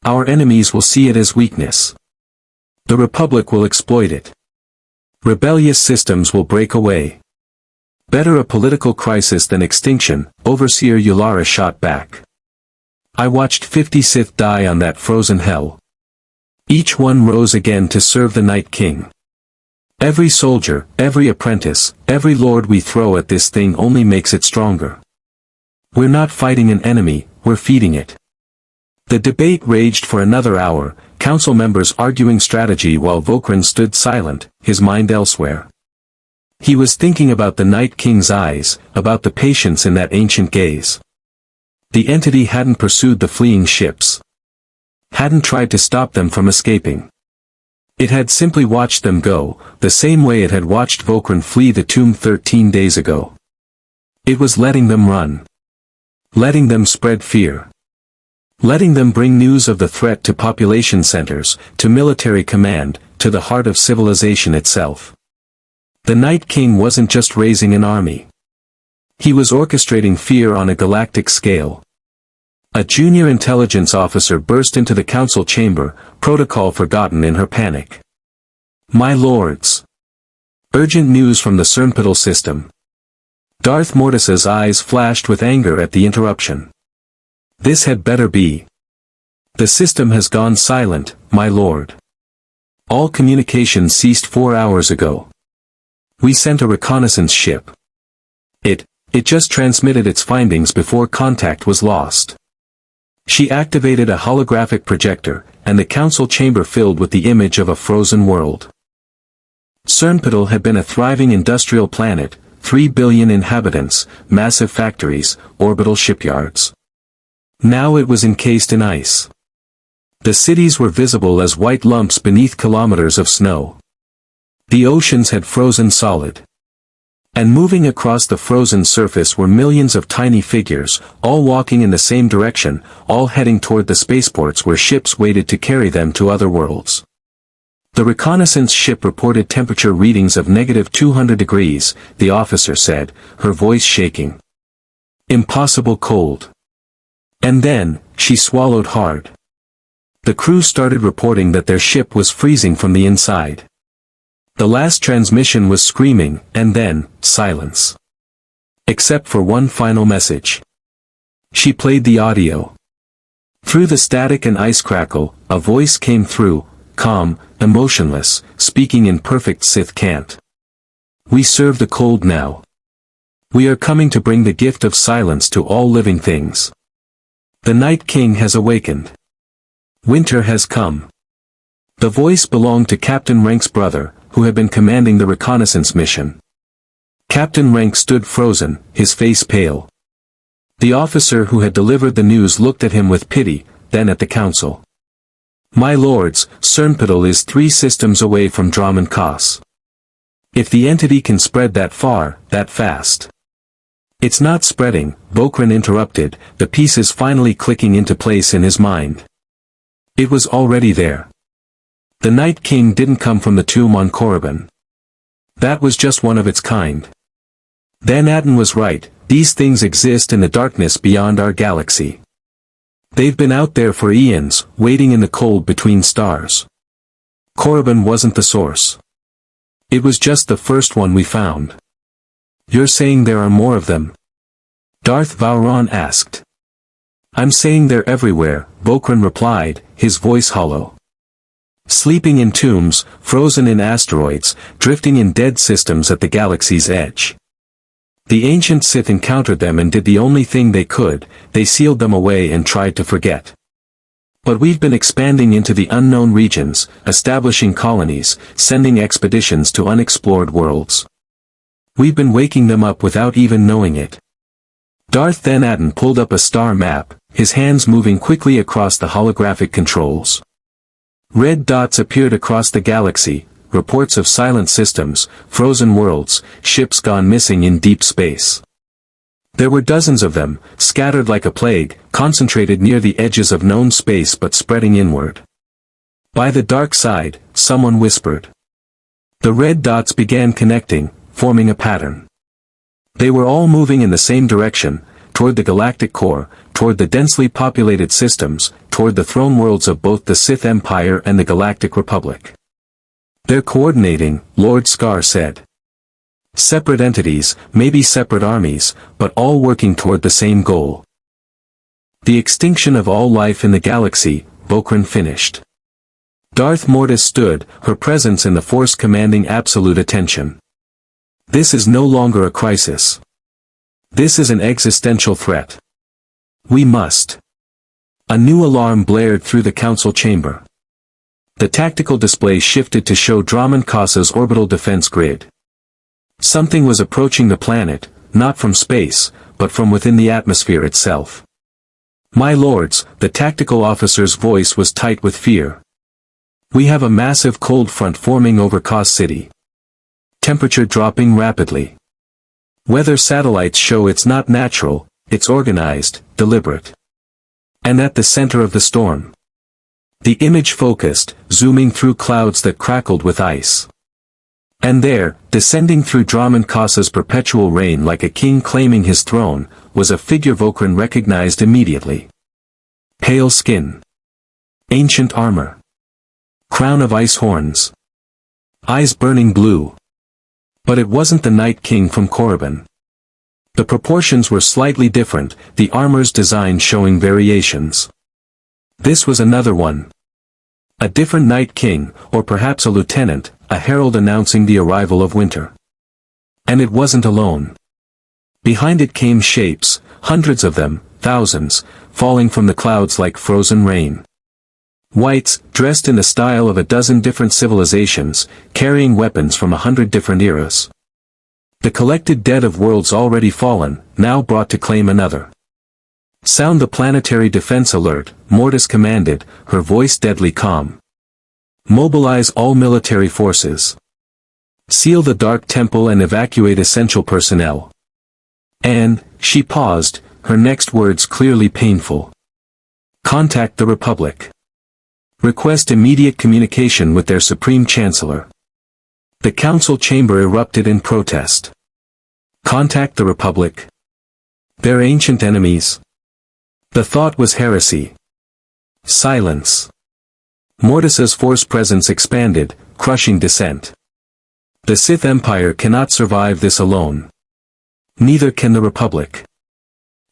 Speaker 1: Our enemies will see it as weakness. The Republic will exploit it. Rebellious systems will break away. Better a political crisis than extinction," Overseer Yulara shot back. "I watched 50 Sith die on that frozen hell. Each one rose again to serve the Night King. Every soldier, every apprentice, every lord we throw at this thing only makes it stronger. We're not fighting an enemy, we're feeding it." The debate raged for another hour, council members arguing strategy while Vokren stood silent, his mind elsewhere. He was thinking about the Night King's eyes, about the patience in that ancient gaze. The entity hadn't pursued the fleeing ships. Hadn't tried to stop them from escaping. It had simply watched them go, the same way it had watched Vokren flee the tomb 13 days ago. It was letting them run. Letting them spread fear. Letting them bring news of the threat to population centers, to military command, to the heart of civilization itself. The Night King wasn't just raising an army. He was orchestrating fear on a galactic scale. A junior intelligence officer burst into the council chamber, protocol forgotten in her panic. "My lords! Urgent news from the Cernpital system." Darth Mortis's eyes flashed with anger at the interruption. "This had better be. The system has gone silent, my lord. All communication ceased 4 hours ago. We sent a reconnaissance ship. It just transmitted its findings before contact was lost." She activated a holographic projector, and the council chamber filled with the image of a frozen world. Cernpital had been a thriving industrial planet, 3 billion inhabitants, massive factories, orbital shipyards. Now it was encased in ice. The cities were visible as white lumps beneath kilometers of snow. The oceans had frozen solid. And moving across the frozen surface were millions of tiny figures, all walking in the same direction, all heading toward the spaceports where ships waited to carry them to other worlds. The reconnaissance ship reported temperature readings of -200 degrees, the officer said, her voice shaking. "Impossible cold." And then, she swallowed hard. The crew started reporting that their ship was freezing from the inside. The last transmission was screaming, and then, silence. Except for one final message. She played the audio. Through the static and ice crackle, a voice came through, calm, emotionless, speaking in perfect Sith cant. "We serve the cold now. We are coming to bring the gift of silence to all living things. The Night King has awakened. Winter has come. The voice belonged to Captain Rank's brother, who had been commanding the reconnaissance mission. Captain Rank stood frozen, his face pale. The officer who had delivered the news looked at him with pity, then at the council. My lords, Cernpedal is 3 systems away from Dromund Kaas. If the entity can spread that far, that fast. It's not spreading, Vokren interrupted, the pieces finally clicking into place in his mind. It was already there. The Night King didn't come from the tomb on Korriban. That was just one of its kind. Then Aten was right, these things exist in the darkness beyond our galaxy. They've been out there for eons, waiting in the cold between stars. Korriban wasn't the source. It was just the first one we found. You're saying there are more of them? Darth Vokren asked. I'm saying they're everywhere, Vokren replied, his voice hollow. Sleeping in tombs, frozen in asteroids, drifting in dead systems at the galaxy's edge. The ancient Sith encountered them and did the only thing they could, they sealed them away and tried to forget. But we've been expanding into the unknown regions, establishing colonies, sending expeditions to unexplored worlds. We've been waking them up without even knowing it. Darth Then Aten pulled up a star map, his hands moving quickly across the holographic controls. Red dots appeared across the galaxy, reports of silent systems, frozen worlds, ships gone missing in deep space. There were dozens of them, scattered like a plague, concentrated near the edges of known space but spreading inward. By the dark side, someone whispered. The red dots began connecting, forming a pattern. They were all moving in the same direction, toward the galactic core, toward the densely populated systems, toward the throne worlds of both the Sith Empire and the Galactic Republic. They're coordinating, Lord Scar said. Separate entities, maybe separate armies, but all working toward the same goal. The extinction of all life in the galaxy, Vokren finished. Darth Mortis stood, her presence in the Force commanding absolute attention. This is no longer a crisis. This is an existential threat. We must. A new alarm blared through the council chamber. The tactical display shifted to show Dromund Kaas's orbital defense grid. Something was approaching the planet, not from space, but from within the atmosphere itself. My lords, the tactical officer's voice was tight with fear. We have a massive cold front forming over Kaas City. Temperature dropping rapidly. Weather satellites show it's not natural, it's organized, deliberate. And at the center of the storm. The image focused, zooming through clouds that crackled with ice. And there, descending through Dromund Kaas's perpetual reign like a king claiming his throne, was a figure Vokren recognized immediately. Pale skin. Ancient armor. Crown of ice horns. Eyes burning blue. But it wasn't the Night King from Korriban. The proportions were slightly different, the armor's design showing variations. This was another one. A different Night King, or perhaps a lieutenant, a herald announcing the arrival of winter. And it wasn't alone. Behind it came shapes, hundreds of them, thousands, falling from the clouds like frozen rain. Wights, dressed in the style of a dozen different civilizations, carrying weapons from 100 different eras. The collected dead of worlds already fallen, now brought to claim another. Sound the planetary defense alert, Mortis commanded, her voice deadly calm. Mobilize all military forces. Seal the Dark Temple and evacuate essential personnel. And, she paused, her next words clearly painful. Contact the Republic. Request immediate communication with their Supreme Chancellor. The council chamber erupted in protest. Contact the Republic? Their ancient enemies? The thought was heresy. Silence. Mortis's force presence expanded, crushing dissent. The Sith Empire cannot survive this alone. Neither can the Republic.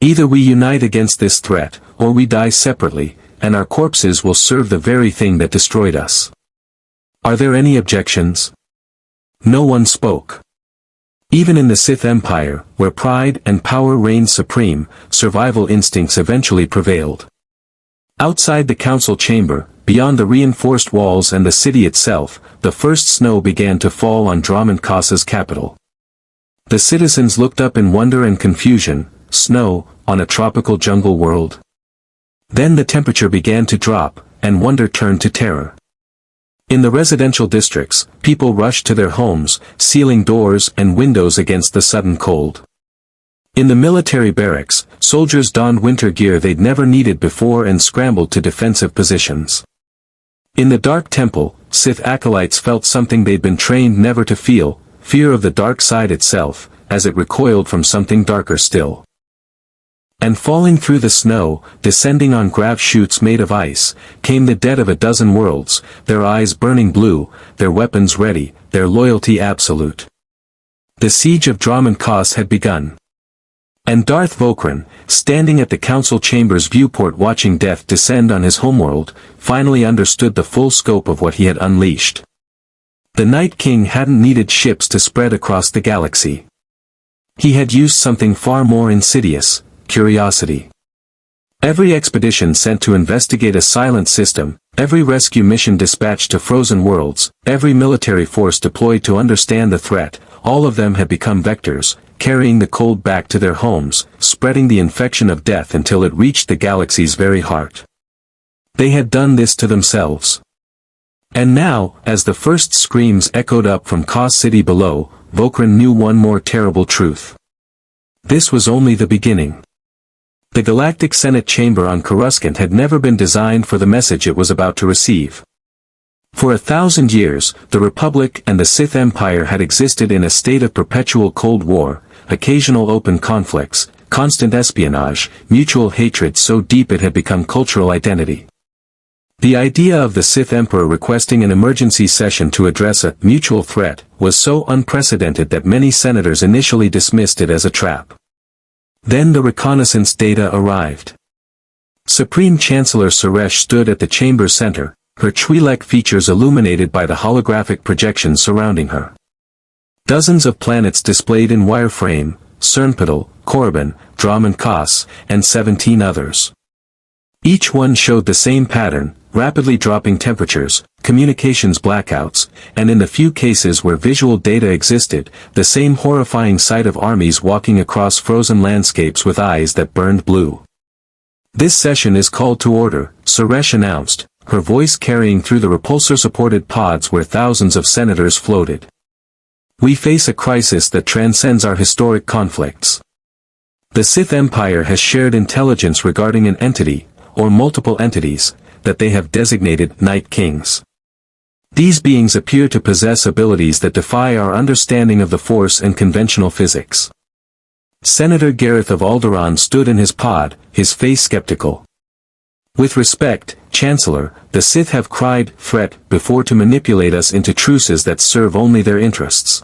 Speaker 1: Either we unite against this threat, or we die separately, and our corpses will serve the very thing that destroyed us. Are there any objections? No one spoke. Even in the Sith Empire, where pride and power reigned supreme, survival instincts eventually prevailed. Outside the council chamber, beyond the reinforced walls and the city itself, the first snow began to fall on Dromund Kaas's capital. The citizens looked up in wonder and confusion. Snow, on a tropical jungle world? Then the temperature began to drop, and wonder turned to terror. In the residential districts, people rushed to their homes, sealing doors and windows against the sudden cold. In the military barracks, soldiers donned winter gear they'd never needed before and scrambled to defensive positions. In the dark temple, Sith acolytes felt something they'd been trained never to feel, fear of the dark side itself, as it recoiled from something darker still. And falling through the snow, descending on grav chutes made of ice, came the dead of a dozen worlds, their eyes burning blue, their weapons ready, their loyalty absolute. The siege of Dromund Kaas had begun. And Darth Vokren, standing at the council chamber's viewport watching death descend on his homeworld, finally understood the full scope of what he had unleashed. The Night King hadn't needed ships to spread across the galaxy. He had used something far more insidious: curiosity. Every expedition sent to investigate a silent system, every rescue mission dispatched to frozen worlds, every military force deployed to understand the threat, all of them had become vectors, carrying the cold back to their homes, spreading the infection of death until it reached the galaxy's very heart. They had done this to themselves. And now, as the first screams echoed up from Kaas City below, Vokren knew one more terrible truth. This was only the beginning. The Galactic Senate chamber on Coruscant had never been designed for the message it was about to receive. For 1,000 years, the Republic and the Sith Empire had existed in a state of perpetual Cold War, occasional open conflicts, constant espionage, mutual hatred so deep it had become cultural identity. The idea of the Sith Emperor requesting an emergency session to address a mutual threat was so unprecedented that many senators initially dismissed it as a trap. Then the reconnaissance data arrived. Supreme Chancellor Suresh stood at the chamber's center, her Twi'lek features illuminated by the holographic projections surrounding her. Dozens of planets displayed in wireframe: Cernpedal, Korriban, Dromund Kaas, and 17 others. Each one showed the same pattern: rapidly dropping temperatures, communications blackouts, and in the few cases where visual data existed, the same horrifying sight of armies walking across frozen landscapes with eyes that burned blue. "This session is called to order," Suresh announced, her voice carrying through the repulsor-supported pods where thousands of senators floated. "We face a crisis that transcends our historic conflicts. The Sith Empire has shared intelligence regarding an entity, or multiple entities, that they have designated Night Kings. These beings appear to possess abilities that defy our understanding of the Force and conventional physics." Senator Gareth of Alderaan stood in his pod, his face skeptical. "With respect, Chancellor, the Sith have cried threat before to manipulate us into truces that serve only their interests.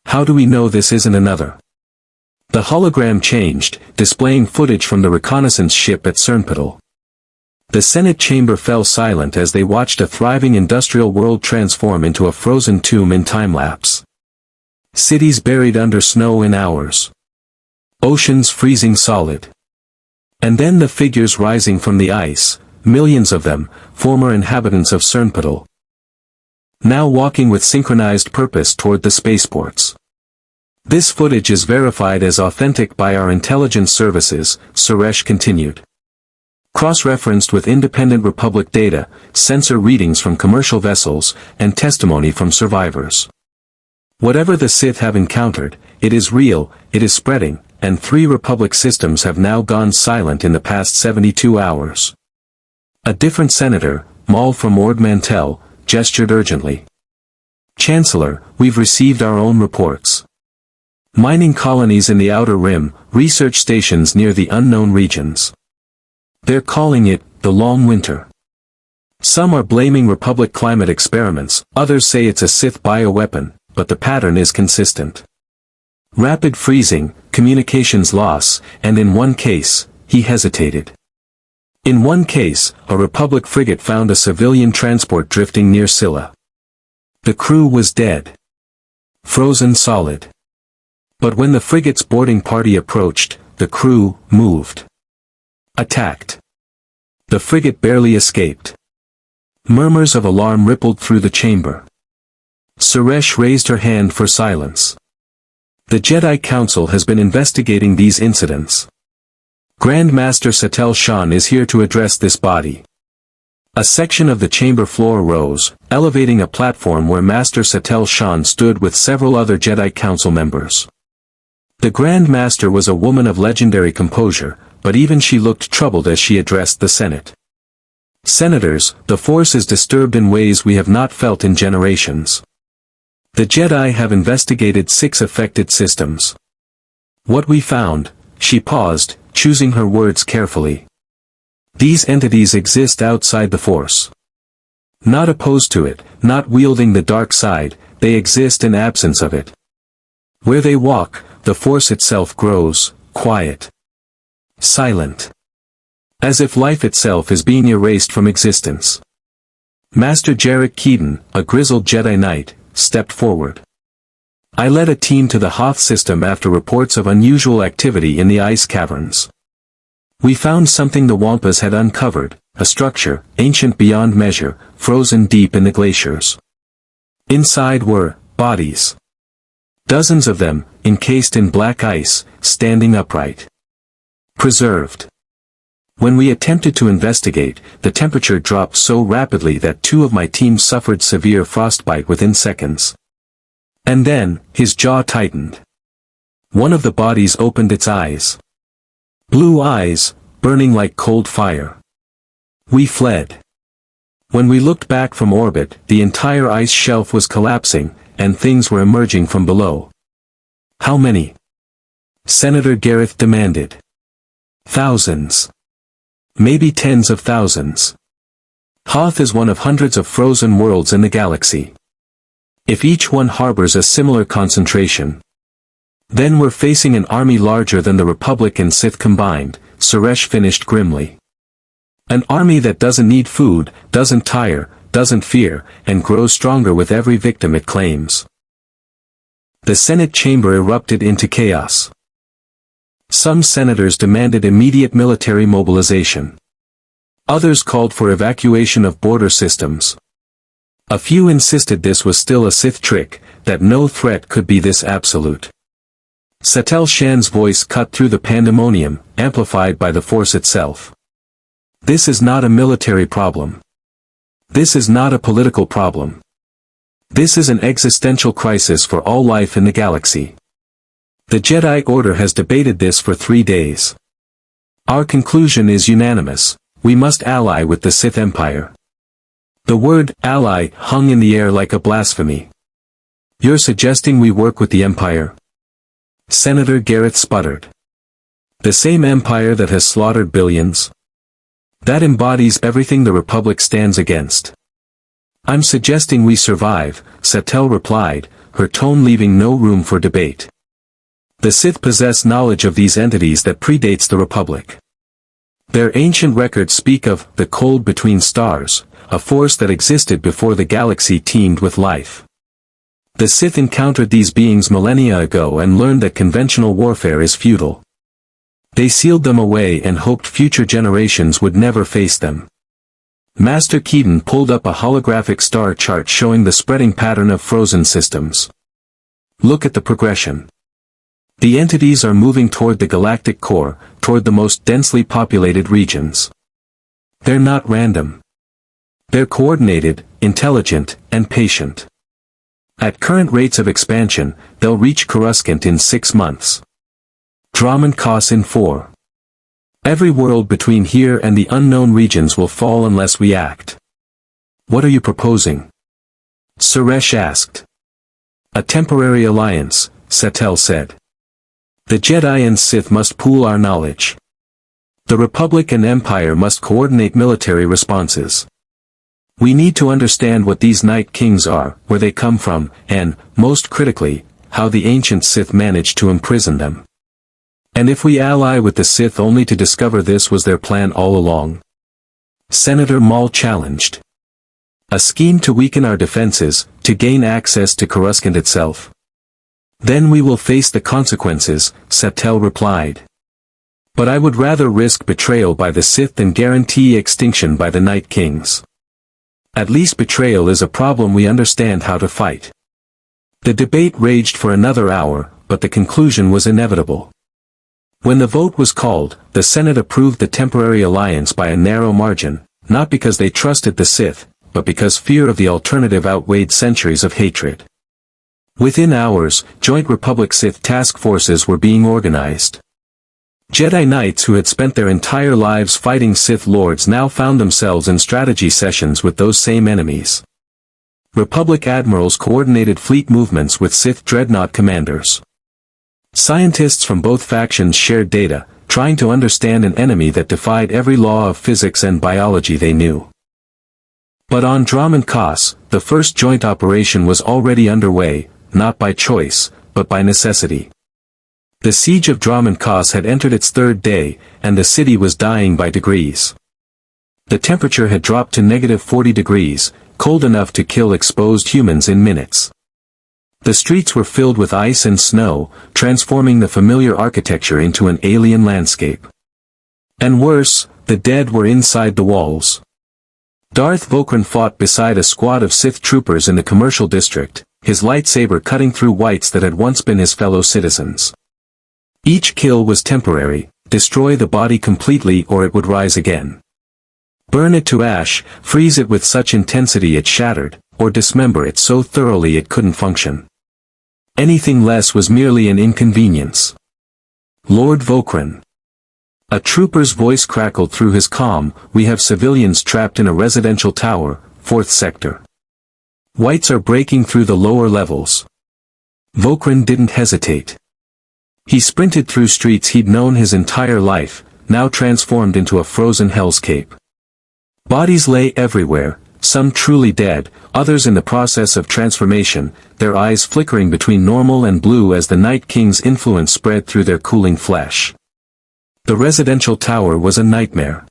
Speaker 1: How do we know this isn't another?" The hologram changed, displaying footage from the reconnaissance ship at Cernpedal. The Senate chamber fell silent as they watched a thriving industrial world transform into a frozen tomb in time-lapse. Cities buried under snow in hours. Oceans freezing solid. And then the figures rising from the ice, millions of them, former inhabitants of Cernpedal. Now walking with synchronized purpose toward the spaceports. "This footage is verified as authentic by our intelligence services," Suresh continued. "Cross-referenced with independent Republic data, sensor readings from commercial vessels, and testimony from survivors. Whatever the Sith have encountered, it is real, it is spreading, and 3 Republic systems have now gone silent in the past 72 hours. A different senator, Maul from Ord Mantell, gestured urgently. "Chancellor, we've received our own reports. Mining colonies in the Outer Rim, research stations near the unknown regions. They're calling it, the Long Winter. Some are blaming Republic climate experiments, others say it's a Sith bioweapon, but the pattern is consistent. Rapid freezing, communications loss, and in one case," he hesitated. "In one case, a Republic frigate found a civilian transport drifting near Scylla. The crew was dead. Frozen solid. But when the frigate's boarding party approached, the crew moved. Attacked. The frigate barely escaped. Murmurs of alarm rippled through the chamber. Suresh raised her hand for silence. The Jedi Council has been investigating these incidents. Grand Master Satele Shan is here to address this body. A section of the chamber floor rose, elevating a platform where Master Satele Shan stood with several other Jedi Council members. The Grand Master was a woman of legendary composure, but even she looked troubled as she addressed the Senate. Senators, the Force is disturbed in ways we have not felt in generations. The Jedi have investigated 6 affected systems. What we found, she paused, choosing her words carefully. These entities exist outside the Force. Not opposed to it, not wielding the dark side, they exist in absence of it. Where they walk, the Force itself grows, quiet. Silent. As if life itself is being erased from existence. Master Jarek Keaton, a grizzled Jedi Knight, stepped forward. I led a team to the Hoth system after reports of unusual activity in the ice caverns. We found something the Wampas had uncovered, a structure, ancient beyond measure, frozen deep in the glaciers. Inside were bodies. Dozens of them, encased in black ice, standing upright. Preserved. When we attempted to investigate, the temperature dropped so rapidly that 2 of my team suffered severe frostbite within seconds. And then, his jaw tightened. One of the bodies opened its eyes. Blue eyes, burning like cold fire. We fled. When we looked back from orbit, the entire ice shelf was collapsing, and things were emerging from below. How many? Senator Gareth demanded. Thousands. Maybe tens of thousands. Hoth is one of hundreds of frozen worlds in the galaxy. If each one harbors a similar concentration, then we're facing an army larger than the Republic and Sith combined, Suresh finished grimly. An army that doesn't need food, doesn't tire, doesn't fear, and grows stronger with every victim it claims. The Senate chamber erupted into chaos. Some senators demanded immediate military mobilization. Others called for evacuation of border systems. A few insisted this was still a Sith trick, that no threat could be this absolute. Satele Shan's voice cut through the pandemonium, amplified by the Force itself. This is not a military problem. This is not a political problem. This is an existential crisis for all life in the galaxy. The Jedi Order has debated this for 3 days. Our conclusion is unanimous: we must ally with the Sith Empire. The word ally hung in the air like a blasphemy. You're suggesting we work with the Empire? Senator Gareth sputtered. The same empire that has slaughtered billions? That embodies everything the Republic stands against. I'm suggesting we survive, Satele replied, her tone leaving no room for debate. The Sith possess knowledge of these entities that predates the Republic. Their ancient records speak of the cold between stars, a force that existed before the galaxy teemed with life. The Sith encountered these beings millennia ago and learned that conventional warfare is futile. They sealed them away and hoped future generations would never face them. Master Keaton pulled up a holographic star chart showing the spreading pattern of frozen systems. Look at the progression. The entities are moving toward the galactic core, toward the most densely populated regions. They're not random. They're coordinated, intelligent, and patient. At current rates of expansion, they'll reach Coruscant in 6 months. Dromund Kaas in 4. Every world between here and the unknown regions will fall unless we act. What are you proposing? Suresh asked. A temporary alliance, Satele said. The Jedi and Sith must pool our knowledge. The Republic and Empire must coordinate military responses. We need to understand what these Night Kings are, where they come from, and, most critically, how the ancient Sith managed to imprison them. And if we ally with the Sith only to discover this was their plan all along? Senator Maul challenged. A scheme to weaken our defenses, to gain access to Coruscant itself. Then we will face the consequences, Satele replied. But I would rather risk betrayal by the Sith than guarantee extinction by the Night Kings. At least betrayal is a problem we understand how to fight. The debate raged for another hour, but the conclusion was inevitable. When the vote was called, the Senate approved the temporary alliance by a narrow margin, not because they trusted the Sith, but because fear of the alternative outweighed centuries of hatred. Within hours, joint Republic-Sith task forces were being organized. Jedi Knights who had spent their entire lives fighting Sith Lords now found themselves in strategy sessions with those same enemies. Republic admirals coordinated fleet movements with Sith dreadnought commanders. Scientists from both factions shared data, trying to understand an enemy that defied every law of physics and biology they knew. But on Dromund Kaas, the first joint operation was already underway, not by choice, but by necessity. The siege of Dromund Kaas had entered its third day, and the city was dying by degrees. The temperature had dropped to -40 degrees, cold enough to kill exposed humans in minutes. The streets were filled with ice and snow, transforming the familiar architecture into an alien landscape. And worse, the dead were inside the walls. Darth Vokren fought beside a squad of Sith troopers in the commercial district, his lightsaber cutting through wights that had once been his fellow citizens. Each kill was temporary, destroy the body completely or it would rise again. Burn it to ash, freeze it with such intensity it shattered, or dismember it so thoroughly it couldn't function. Anything less was merely an inconvenience. Lord Vokren. A trooper's voice crackled through his comm, we have civilians trapped in a residential tower, 4th sector. Wights are breaking through the lower levels. Vokren didn't hesitate. He sprinted through streets he'd known his entire life, now transformed into a frozen hellscape. Bodies lay everywhere, some truly dead, others in the process of transformation, their eyes flickering between normal and blue as the Night King's influence spread through their cooling flesh. The residential tower was a nightmare.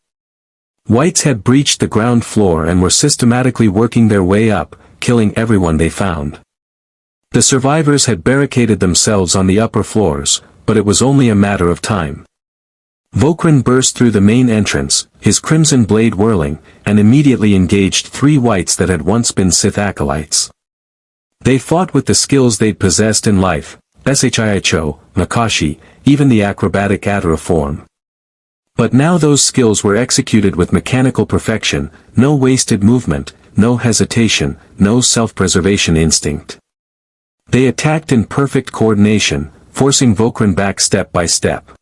Speaker 1: Wights had breached the ground floor and were systematically working their way up, killing everyone they found. The survivors had barricaded themselves on the upper floors, but it was only a matter of time. Vokren burst through the main entrance, his crimson blade whirling, and immediately engaged 3 wights that had once been Sith acolytes. They fought with the skills they'd possessed in life, Shicho, Nakashi, even the acrobatic Atara form. But now those skills were executed with mechanical perfection, no wasted movement, no hesitation, no self-preservation instinct. They attacked in perfect coordination, forcing Vokren back step by step.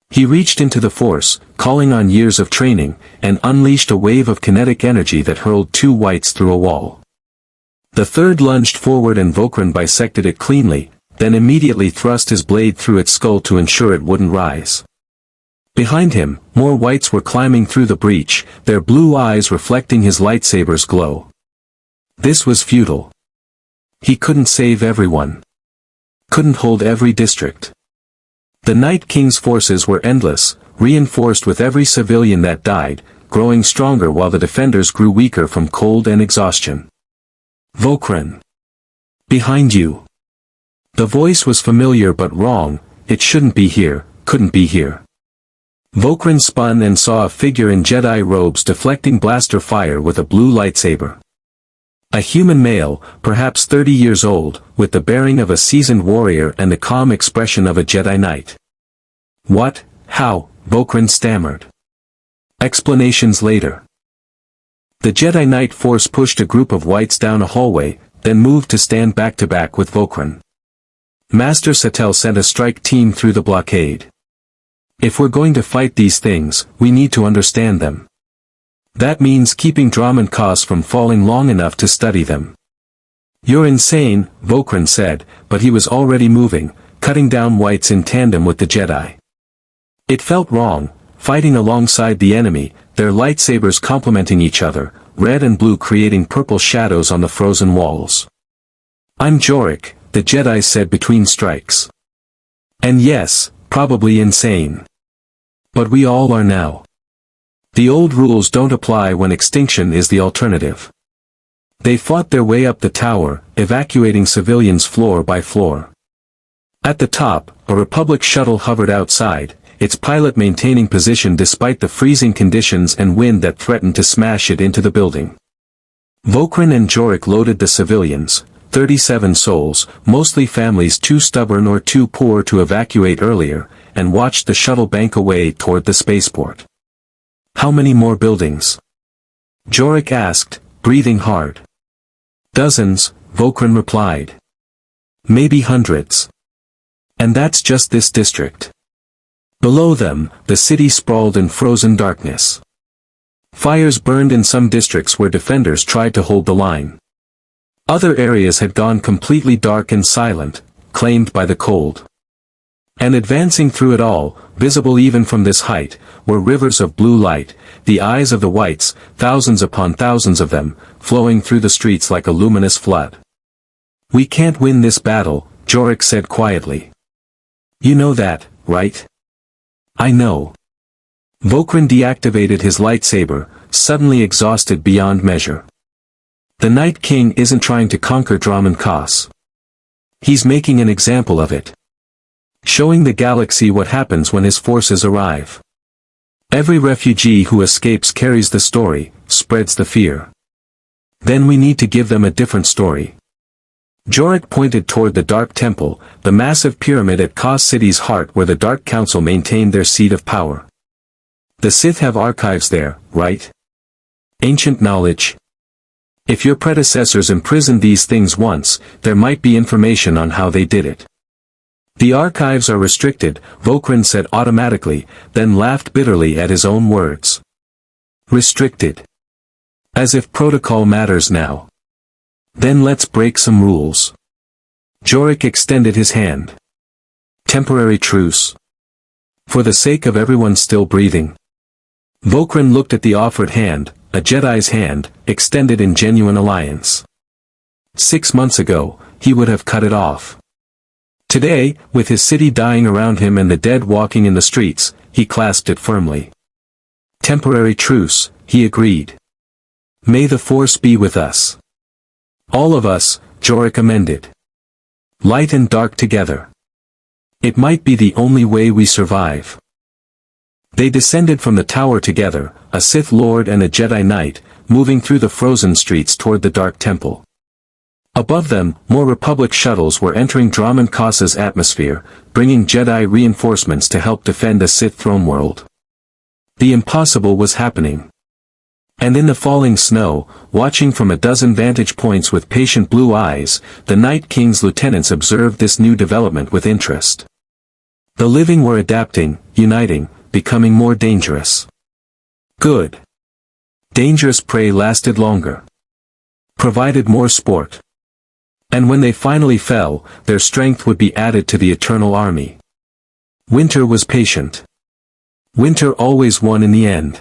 Speaker 1: He reached into the Force, calling on years of training, and unleashed a wave of kinetic energy that hurled 2 wights through a wall. The third lunged forward and Vokren bisected it cleanly, then immediately thrust his blade through its skull to ensure it wouldn't rise. Behind him, more wights were climbing through the breach, their blue eyes reflecting his lightsaber's glow. This was futile. He couldn't save everyone. Couldn't hold every district. The Night King's forces were endless, reinforced with every civilian that died, growing stronger while the defenders grew weaker from cold and exhaustion. Vokren. Behind you. The voice was familiar but wrong, it shouldn't be here, couldn't be here. Vokren spun and saw a figure in Jedi robes deflecting blaster fire with a blue lightsaber. A human male, perhaps 30 years old, with the bearing of a seasoned warrior and the calm expression of a Jedi Knight. What, how, Vokren stammered. Explanations later. The Jedi Knight force pushed a group of wights down a hallway, then moved to stand back to back with Vokren. Master Satele sent a strike team through the blockade. If we're going to fight these things, we need to understand them. That means keeping Dromund Kaas from falling long enough to study them. You're insane, Vokren said, but he was already moving, cutting down wights in tandem with the Jedi. It felt wrong, fighting alongside the enemy, their lightsabers complementing each other, red and blue creating purple shadows on the frozen walls. I'm Jorik, the Jedi said between strikes. And yes, probably insane. But we all are now. The old rules don't apply when extinction is the alternative. They fought their way up the tower, evacuating civilians floor by floor. At the top, a Republic shuttle hovered outside, its pilot maintaining position despite the freezing conditions and wind that threatened to smash it into the building. Vokren and Jorik loaded the civilians, 37 souls, mostly families too stubborn or too poor to evacuate earlier, and watched the shuttle bank away toward the spaceport. How many more buildings? Jorik asked, breathing hard. Dozens, Vokren replied. Maybe hundreds. And that's just this district. Below them, the city sprawled in frozen darkness. Fires burned in some districts where defenders tried to hold the line. Other areas had gone completely dark and silent, claimed by the cold. And advancing through it all, visible even from this height, were rivers of blue light, the eyes of the wights, thousands upon thousands of them, flowing through the streets like a luminous flood. We can't win this battle, Jorik said quietly. You know that, right? I know. Vokren deactivated his lightsaber, suddenly exhausted beyond measure. The Night King isn't trying to conquer Dromund Kaas. He's making an example of it. Showing the galaxy what happens when his forces arrive. Every refugee who escapes carries the story, spreads the fear. Then we need to give them a different story. Jorik pointed toward the Dark Temple, the massive pyramid at Kaas City's heart where the Dark Council maintained their seat of power. The Sith have archives there, right? Ancient knowledge. If your predecessors imprisoned these things once, there might be information on how they did it. The archives are restricted, Vokren said automatically, then laughed bitterly at his own words. Restricted. As if protocol matters now. Then let's break some rules. Jorik extended his hand. Temporary truce. For the sake of everyone still breathing. Vokren looked at the offered hand, a Jedi's hand, extended in genuine alliance. 6 months ago, he would have cut it off. Today, with his city dying around him and the dead walking in the streets, he clasped it firmly. Temporary truce, he agreed. May the Force be with us. All of us, Jorik amended. Light and dark together. It might be the only way we survive. They descended from the tower together, a Sith Lord and a Jedi Knight, moving through the frozen streets toward the Dark Temple. Above them, more Republic shuttles were entering Dromund Kaas's atmosphere, bringing Jedi reinforcements to help defend the Sith throne world. The impossible was happening. And in the falling snow, watching from a dozen vantage points with patient blue eyes, the Night King's lieutenants observed this new development with interest. The living were adapting, uniting, becoming more dangerous. Good. Dangerous prey lasted longer. Provided more sport. And when they finally fell, their strength would be added to the eternal army. Winter was patient. Winter always won in the end.